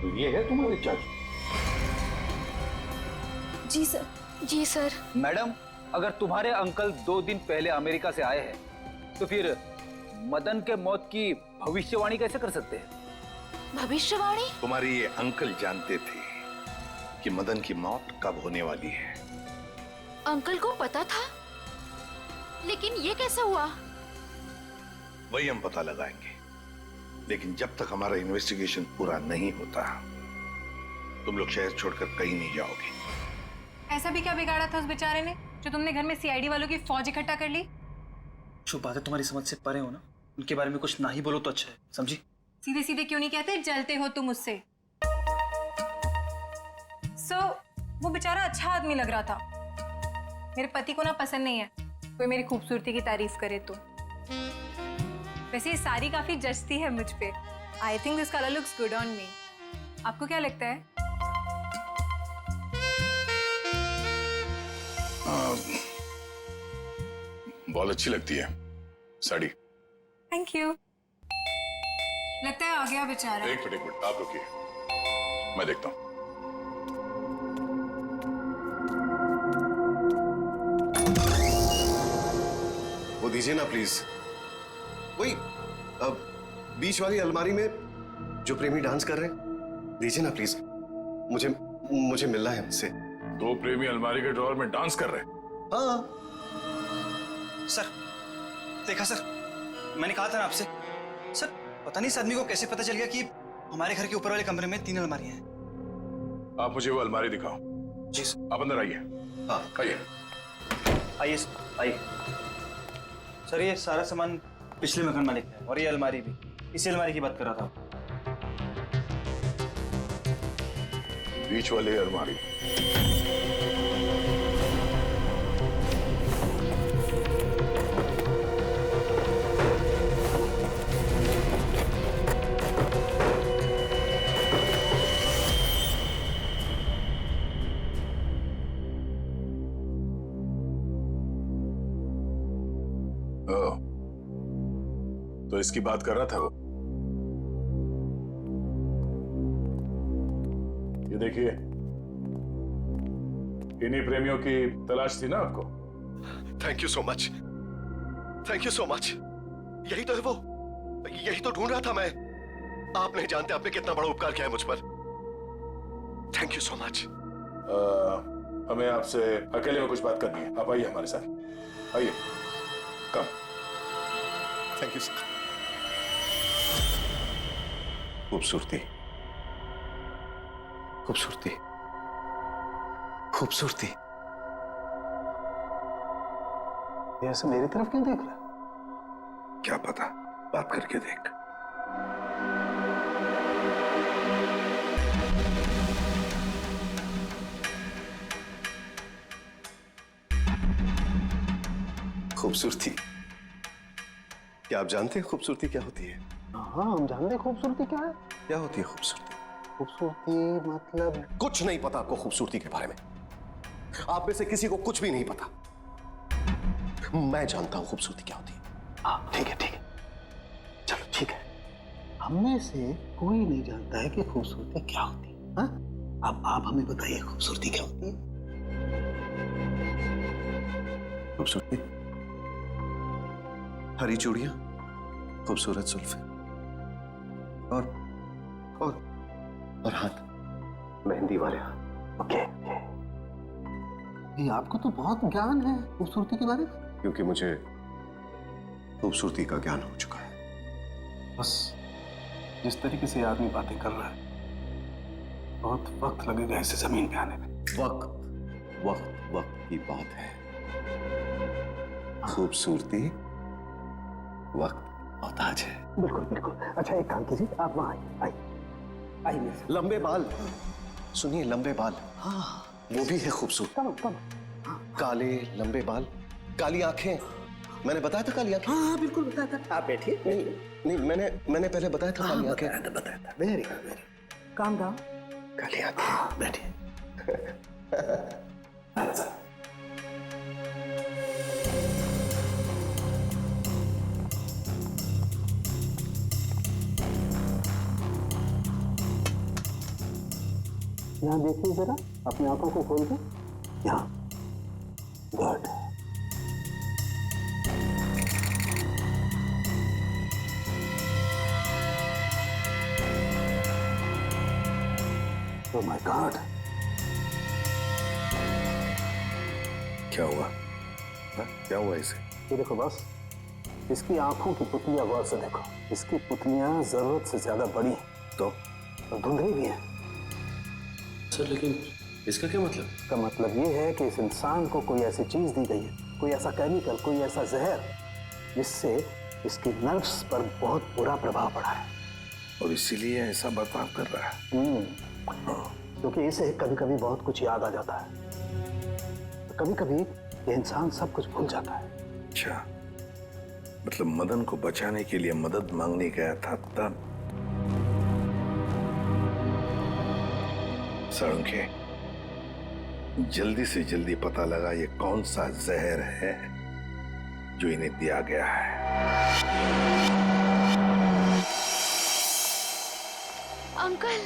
तो ये है तुम्हारे चाचू? जी सर। जी सर। मैडम, अगर तुम्हारे अंकल 2 दिन पहले अमेरिका से आए हैं, तो फिर मदन के मौत की भविष्यवाणी कैसे कर सकते हैं? भविष्यवाणी? तुम्हारे ये अंकल जानते थे कि मदन की मौत कब होने वाली है। अंकल को पता था, लेकिन ये कैसे हुआ? वही हम पता लगाएंगे, लेकिन जब तक हमारा इन्वेस्टिगेशन पूरा नहीं होता तुम लोग शहर छोड़कर कहीं नहीं जाओगे। ऐसा भी क्या बिगाड़ा था उस बेचारे ने जो तुमने घर में सीआईडी वालों की फौज इकट्ठा कर ली? जो बातें तुम्हारी समझ से परे हो ना, उनके बारे में कुछ ना ही बोलो तो अच्छा है, समझी? सीधे सीधे क्यों नहीं कहते जलते हो तुम उससे? वो बेचारा अच्छा आदमी लग रहा था। मेरे पति को ना पसंद नहीं है कोई मेरी खूबसूरती की तारीफ करे तो। वैसे ये साड़ी काफी जचती है मुझ पे। I think this colour looks good on me. आपको क्या लगता है? बहुत अच्छी लगती है साड़ी। Thank you. लगता है आ गया बेचारा। एक मिनट आप रुकिए, मैं देखता हूँ। वो दीजिए ना प्लीज। वही बीच वाली अलमारी में जो प्रेमी डांस कर रहे हैं, दीजिए ना प्लीज। मुझे मिलना है उनसे। दो प्रेमी अलमारी के ड्रॉअर में डांस कर रहे हैं? हाँ सर, देखा सर, मैंने कहा था ना आपसे। सर पता नहीं इस आदमी को कैसे पता चल गया कि हमारे घर के ऊपर वाले कमरे में 3 अलमारियां हैं। आप मुझे वो अलमारी दिखाओ। जी सर। आप अंदर आइए। हाँ आइए। आइए सर, आइए। सर ये सारा सामान पिछले मकान मालिक का है और ये अलमारी भी इसी अलमारी की बात कर रहा था। बीच वाली अलमारी। तो इसकी बात कर रहा था वो। ये देखिए, इन्हीं प्रेमियों की तलाश थी ना आपको? Thank you so much, thank you so much. यही तो है वो, यही तो ढूंढ रहा था मैं। आप नहीं जानते आपने कितना बड़ा उपकार किया है मुझ पर। Thank you so much. हमें आपसे अकेले में कुछ बात करनी है। आप आइए हमारे साथ, आइए। कम। Thank you sir. खूबसूरती, खूबसूरती, खूबसूरती। ये ऐसे मेरी तरफ क्यों देख रहा? क्या पता, बात करके देख। खूबसूरती, क्या आप जानते हैं खूबसूरती क्या होती है? हाँ, हम जानते हैं खूबसूरती क्या है। क्या होती है खूबसूरती? खूबसूरती मतलब कुछ नहीं पता आपको खूबसूरती के बारे में। आप में से किसी को कुछ भी नहीं पता। मैं जानता हूं खूबसूरती क्या होती है। हाँ ठीक है, ठीक है, चलो ठीक है। हम में से कोई नहीं जानता है कि खूबसूरती क्या होती है। हाँ? अब आप हमें बताइए खूबसूरती क्या होती है? खूबसूरती हरी चूड़ियां, खूबसूरत जुल्फे और हाथ, मेहंदी वाले हाथ। ओके। ये आपको तो बहुत ज्ञान है खूबसूरती के बारे में। क्योंकि मुझे खूबसूरती का ज्ञान हो चुका है। बस जिस तरीके से आदमी बातें कर रहा है, बहुत वक्त लगेगा इसे जमीन पे आने में। वक्त वक्त वक्त की बात है। खूबसूरती वक्त मोहताज है। बिल्कुल बिल्कुल। अच्छा एक काम कीजिए, आप वहां आइए, आइए। लंबे बाल, सुनिए, लंबे बाल। हाँ वो भी है खूबसूरत। काले लंबे बाल, काली आंखें। मैंने बताया था काली आंखें। हाँ बिल्कुल बताया था। आप बैठिए। नहीं, मैंने पहले बताया था काली आंखें। बताया था। Very good, very. Calm down. काली आंखें। बैठिए। यहाँ देखिए जरा, अपनी आंखों को खोल के। यहाँ। गुड। Oh my God. क्या हुआ? क्या हुआ इसे? ये देखो बस, इसकी आंखों की पुतलियां गौर से देखो। इसकी पुतलियां जरूरत से ज्यादा बड़ी हैं तो धुंधली भी हैं। सर लेकिन इसका क्या मतलब? इसका मतलब ये है कि इस इंसान को कोई ऐसी चीज दी गई है, कोई ऐसा केमिकल, कोई ऐसा जहर, जिससे इसकी नर्व्स पर बहुत बुरा प्रभाव पड़ा है और इसीलिए ऐसा बर्ताव कर रहा है। क्योंकि इसे कभी कभी बहुत कुछ याद आ जाता है, कभी कभी ये इंसान सब कुछ भूल जाता है। अच्छा, मतलब मदन को बचाने के लिए मदद मांगने गया था तब। साळुंखे, जल्दी से जल्दी पता लगा ये कौन सा जहर है जो इन्हें दिया गया है। अंकल,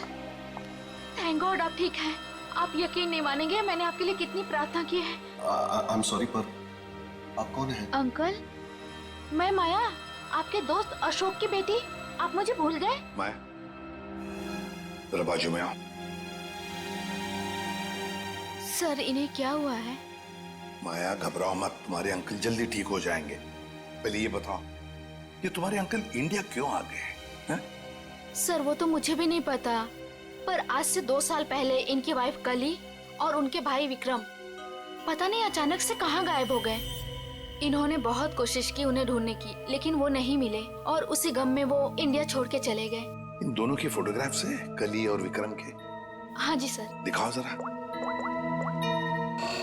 थैंक गॉड आप ठीक हैं। आप यकीन नहीं मानेंगे मैंने आपके लिए कितनी प्रार्थना की है। आई एम सॉरी, पर आप कौन हैं? अंकल, मैं माया, आपके दोस्त अशोक की बेटी। आप मुझे भूल गए? माया, जरा बाजू में आओ। सर, इन्हें क्या हुआ है? माया, घबराओ मत, तुम्हारे अंकल जल्दी ठीक हो जाएंगे। पहले ये बताओ, ये तुम्हारे अंकल इंडिया क्यों आ गए हैं? सर, वो तो मुझे भी नहीं पता, पर आज से 2 साल पहले इनकी वाइफ कली और उनके भाई विक्रम पता नहीं अचानक से कहाँ गायब हो गए। इन्होंने बहुत कोशिश की उन्हें ढूंढने की, लेकिन वो नहीं मिले और उसी गम में वो इंडिया छोड़ के चले गए। इन दोनों के फोटोग्राफ्स हैं, कली और विक्रम के? हाँ जी सर। दिखाओ जरा।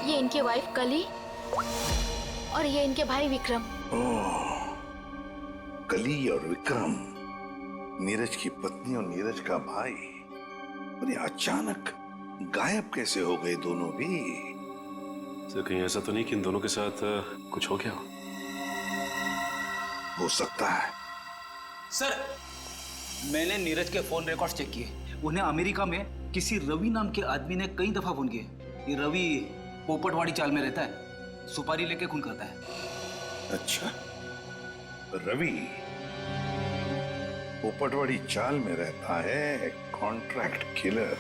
ये इनके वाइफ कली और ये इनके भाई विक्रम। ओह, कली और विक्रम, नीरज की पत्नी और नीरज का भाई। और ये अचानक गायब कैसे हो गए दोनों भी? सर, कहीं ऐसा तो नहीं कि इन दोनों के साथ कुछ हो गया हो सकता है। सर, मैंने नीरज के फोन रिकॉर्ड्स चेक किए। उन्हें अमेरिका में किसी रवि नाम के आदमी ने कई दफा फोन किए। ये रवि पोपटवाड़ी चाल में रहता है, सुपारी लेके खून करता है। अच्छा, रवि पोपटवाड़ी चाल में रहता है, कॉन्ट्रैक्ट किलर।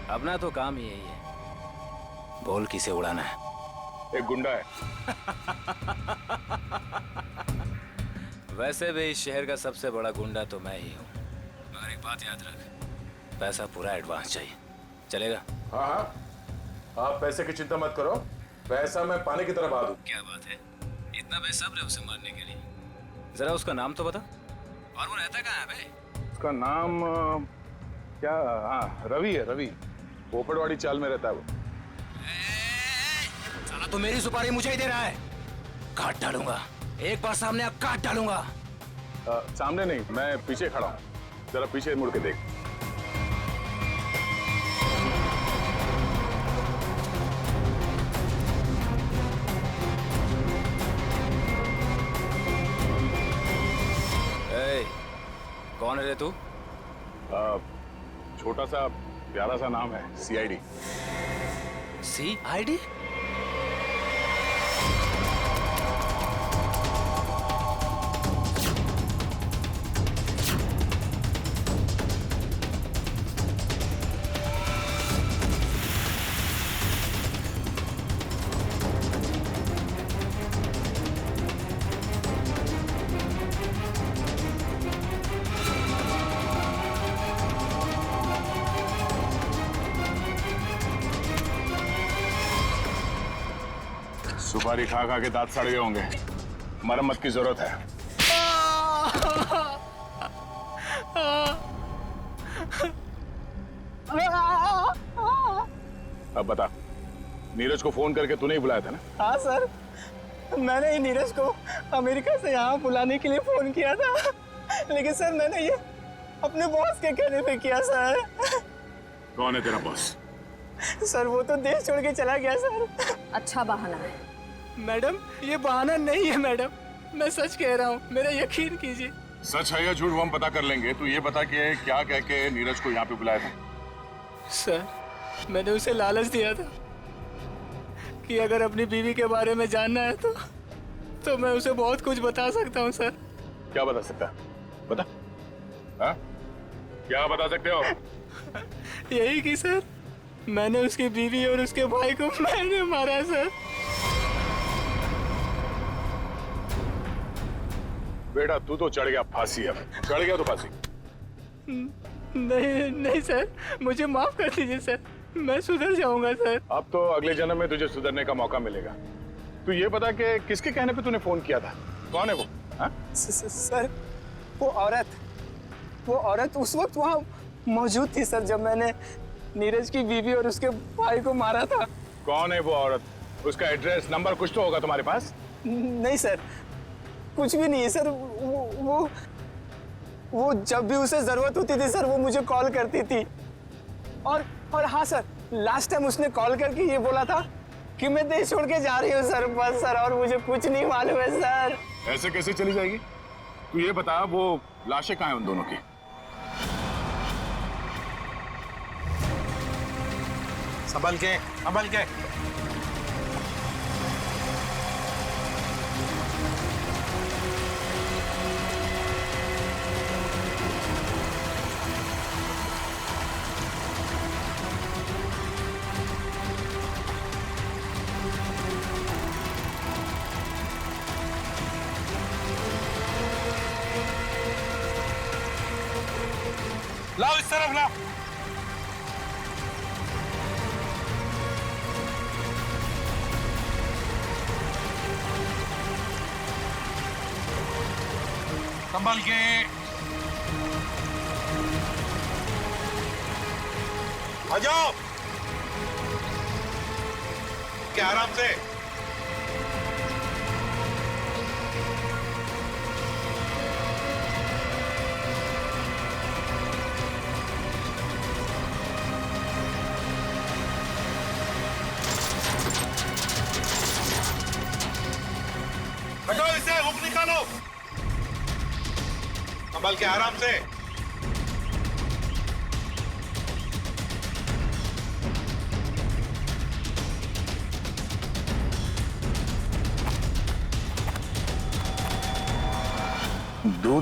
अपना तो काम ही यही है, बोल किसे उड़ाना है। एक गुंडा है। वैसे भी इस शहर का सबसे बड़ा गुंडा तो मैं ही हूँ। मगर एक बात याद रख, पैसा पूरा एडवांस चाहिए। चलेगा? हाँ हाँ, आप पैसे की चिंता मत करो, पैसा मैं पानी की तरह बहा दूं। क्या बात है, इतना बेसब्र है उसे मारने के लिए। जरा उसका नाम तो बता, और वो रहता कहाँ है बे? उसका नाम क्या? हाँ, रवि है, रवि। पोपटवाड़ी चाल में रहता है वो। साला तो मेरी सुपारी मुझे ही दे रहा है। काट डालूंगा, एक बार सामने आ काट डालूंगा। सामने नहीं, मैं पीछे खड़ा हूँ, जरा पीछे मुड़ के देख। कौन है रे तू? छोटा सा प्यारा सा नाम है, CID। CID? सुपारी खा खा के दांत सड़ गए होंगे, मरम्मत की जरूरत है। अब बता, नीरज को फोन करके तूने ही बुलाया था ना? हाँ सर, मैंने ही नीरज को अमेरिका से यहाँ बुलाने के लिए फोन किया था, लेकिन सर मैंने ये अपने बॉस के कहने पे किया सर। कौन है तेरा बॉस? सर वो तो देश छोड़ के चला गया सर। अच्छा बहाना है। मैडम, ये बहाना नहीं है मैडम, मैं सच कह रहा हूँ, मेरा यकीन कीजिए। सच है या झूठ वो हम पता कर लेंगे। तू ये बता कि क्या कह के नीरज को यहाँ पे बुलाया था? सर, मैंने उसे लालच दिया था कि अगर अपनी बीवी के बारे में जानना है तो मैं उसे बहुत कुछ बता सकता हूँ सर। क्या बता सकता है? बता। हाँ? क्या बता सकते हो? यही कि सर, मैंने उसकी बीवी और उसके भाई को मैंने मारा सर। बेटा, तू तो चढ़ गया फांसी। अब चढ़ गया तो फांसी। नहीं नहीं सर, मुझे माफ कर दीजिए सर, मैं सुधर जाऊंगा सर। अब तो अगले जन्म में तुझे सुधरने का मौका मिलेगा। तू ये बता कि किसके कहने पे तूने फोन किया था? कौन है वो? हाँ? सर, वो औरत उस वक्त वहाँ मौजूद थी सर, जब मैंने नीरज की बीवी और उसके भाई को मारा था। कौन है वो औरत? उसका एड्रेस नंबर कुछ तो होगा तुम्हारे पास? नहीं सर, कुछ भी नहीं है सर। वो जब भी उसे जरूरत होती थी सर, वो मुझे कॉल करती थी। और हाँ सर, लास्ट टाइम उसने कॉल करके ये बोला था कि मैं देश छोड़ के जा रही हूँ सर, बस सर, और मुझे कुछ नहीं मालूम है सर। ऐसे कैसे चली जाएगी? तू ये बता, वो लाशें कहाँ हैं उन दोनों की? संभल के, संभल के। लाओ इस तरफ लाओ। संभल के। आ जाओ। क्या आराम से। हटो इसे, हुक निकालो। संभल के, आराम से।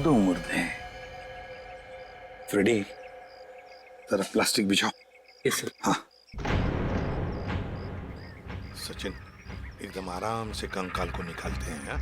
दो मुर्दे हैं। फ्रेडी, जरा प्लास्टिक बिछाओ। Yes sir. हाँ सचिन, एकदम आराम से कंकाल को निकालते हैं। हाँ?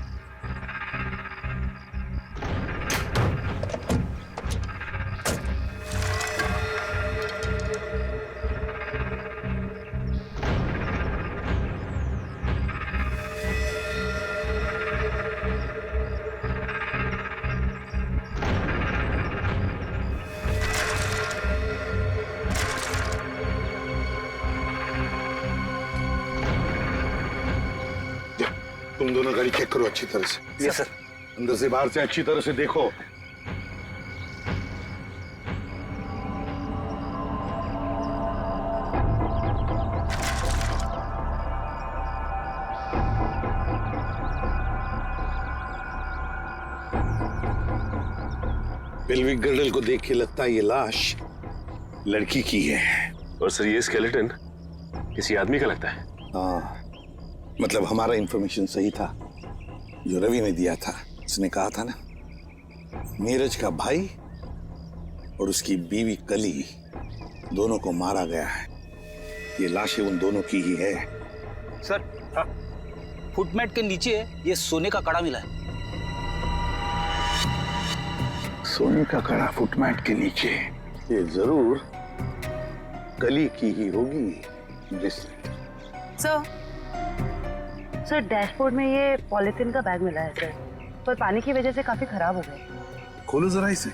तुम दोनों गाड़ी चेक करो अच्छी तरह से। Yes sir. अंदर से बाहर से अच्छी तरह से देखो। पेल्विक गर्डल को देख के लगता है ये लाश लड़की की है। और सर ये स्केलेटन किसी आदमी का लगता है। हाँ, मतलब हमारा इंफॉर्मेशन सही था जो रवि ने दिया था। उसने कहा था ना, नीरज का भाई और उसकी बीवी कली दोनों को मारा गया है। ये लाशें उन दोनों की ही है। सर, फुटमैट के नीचे ये सोने का कड़ा मिला है। सोने का कड़ा फुटमैट के नीचे? ये जरूर कली की ही होगी। सर डैशबोर्ड में ये पॉलिथीन का बैग मिला है सर, पर पानी की वजह से काफी खराब हो गए। खोलो जरा इसे।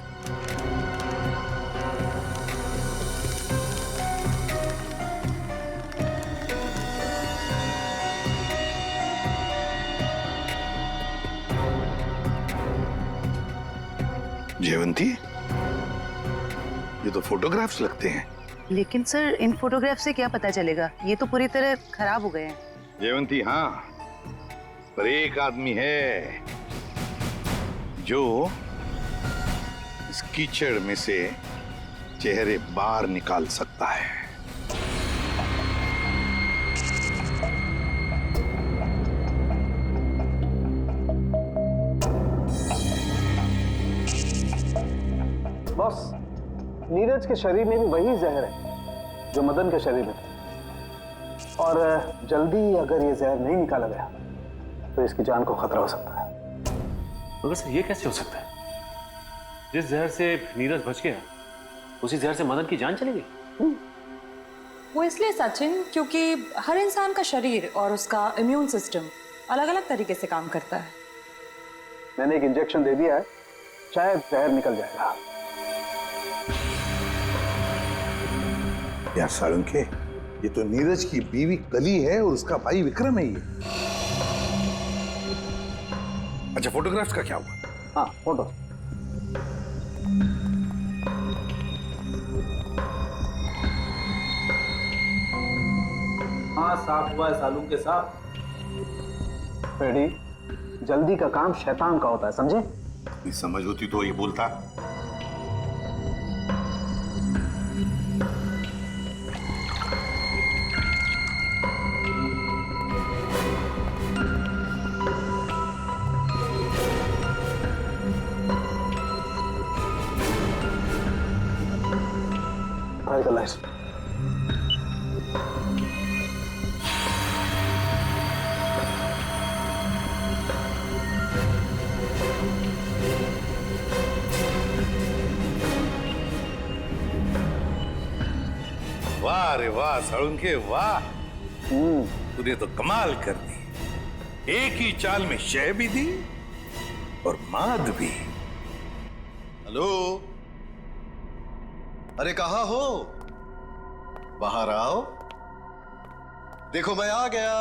जयवंती, ये तो फोटोग्राफ्स लगते हैं। लेकिन सर इन फोटोग्राफ से क्या पता चलेगा, ये तो पूरी तरह खराब हो गए हैं। जयवंती हाँ, पर एक आदमी है जो इस कीचड़ में से चेहरे बाहर निकाल सकता है। बॉस, नीरज के शरीर में भी वही जहर है जो मदन के शरीर में था, और जल्दी अगर ये जहर नहीं निकाला गया तो इसकी जान को खतरा हो सकता है। मगर सर ये कैसे हो सकता है? जिस जहर से नीरज बच गया उसी जहर से मदन की जान चली गई। वो इसलिए सचिन, क्योंकि हर इंसान का शरीर और उसका इम्यून सिस्टम अलग अलग तरीके से काम करता है। मैंने एक इंजेक्शन दे दिया है, शायद जहर निकल जाएगा। यार साळुंखे, ये तो नीरज की बीवी कली है और उसका भाई विक्रम है ये। अच्छा, फोटोग्राफ्स का क्या हुआ? हाँ, फोटो। हाँ, साफ हुआ है सालूंखे साहब। रेडी, जल्दी का काम शैतान का होता है, समझे? ये समझ होती तो ये बोलता। वाह रे वाह साळुंखे वाह, तूने तो कमाल कर दी। एक ही चाल में शय भी दी और माद भी। हेलो, अरे कहाँ हो? बाहर आओ, देखो मैं आ गया।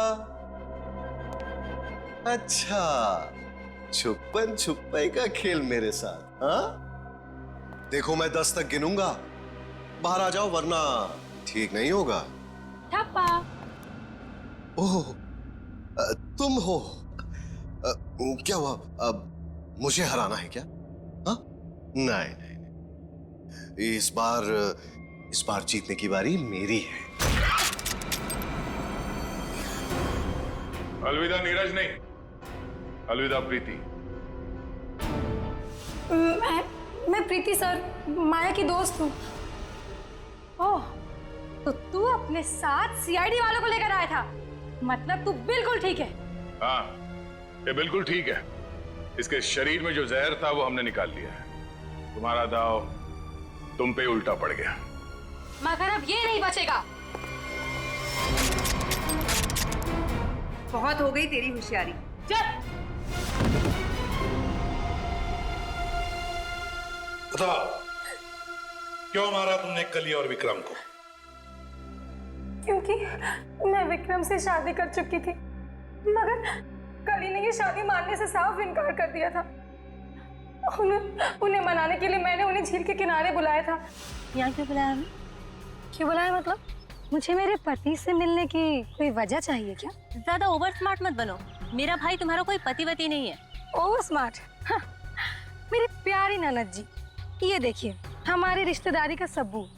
अच्छा, छुपन छुपाई का खेल मेरे साथ, हाँ? देखो मैं 10 तक गिनूंगा, बाहर आ जाओ वरना ठीक नहीं होगा। ठप्पा। ओह, तुम हो? क्या हुआ? अब मुझे हराना है क्या? हाँ? नहीं नहीं नहीं, इस बार जीतने की बारी मेरी है। अलविदा नीरज नहीं, अलविदा प्रीति। मैं प्रीति सर, माया की दोस्त हूँ। ओह, तो तू अपने साथ सीआईडी वालों को लेकर आया था? मतलब तू बिल्कुल ठीक है? हाँ, ये बिल्कुल ठीक है। इसके शरीर में जो जहर था वो हमने निकाल लिया है। तुम्हारा दाव तुम पे उल्टा पड़ गया। मगर अब ये नहीं बचेगा। बहुत हो गई तेरी होशियारी। चल। बताओ, क्यों मारा तुमने कली और विक्रम को? क्योंकि मैं विक्रम से शादी कर चुकी थी, मगर कली ने ये शादी मानने से साफ इनकार कर दिया था। उन्हें मनाने के लिए मैंने उन्हें झील के किनारे बुलाया था। यहाँ क्यों बुलाया हमें? क्यों बुलाया मतलब? मुझे मेरे पति से मिलने की कोई वजह चाहिए क्या? ज्यादा ओवर स्मार्ट मत बनो, मेरा भाई तुम्हारा कोई पतिवती नहीं है। Over smart? हाँ, मेरी प्यारी ननद जी, ये देखिए हमारी रिश्तेदारी का सबूत।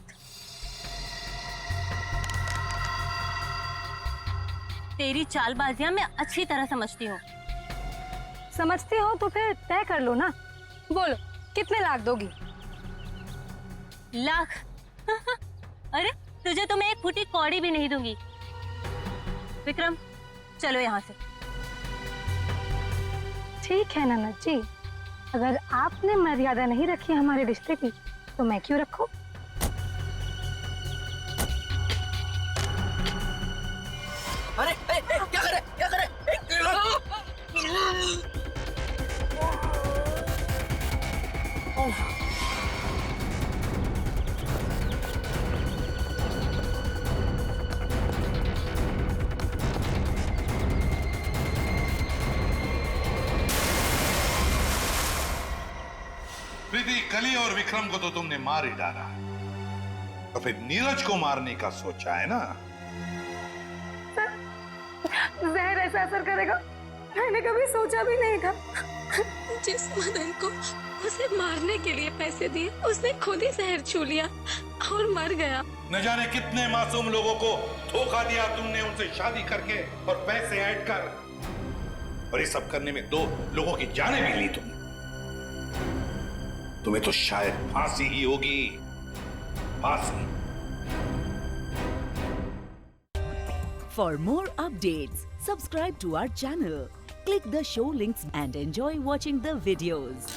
तेरी चालबाजियां मैं अच्छी तरह समझती हूँ। समझती हो तो फिर तय कर लो ना। बोलो, कितने लाख दोगी? लाख? अरे तुझे तो मैं एक फूटी कौड़ी भी नहीं दूंगी। विक्रम, चलो यहाँ से। ठीक है ननद जी, अगर आपने मर्यादा नहीं रखी हमारे रिश्ते की तो मैं क्यों रखूं? अरे क्या करे क्या करे? प्रीति, कली और विक्रम को तो तुमने मार ही डाला, तो फिर नीरज को मारने का सोचा है ना? जहर ऐसा असर करेगा मैंने कभी सोचा भी नहीं था। जिस मदन को उसे मारने के लिए पैसे दिए, उसने खुद ही जहर छू लिया और मर गया। न जाने कितने मासूम लोगों को धोखा दिया तुमने उनसे शादी करके और पैसे ऐड कर, और ये सब करने में 2 लोगों की जानें भी ली तुमने। तुम्हें तो शायद फांसी ही होगी, फांसी। For more updates, subscribe to our channel, click the show links and enjoy watching the videos.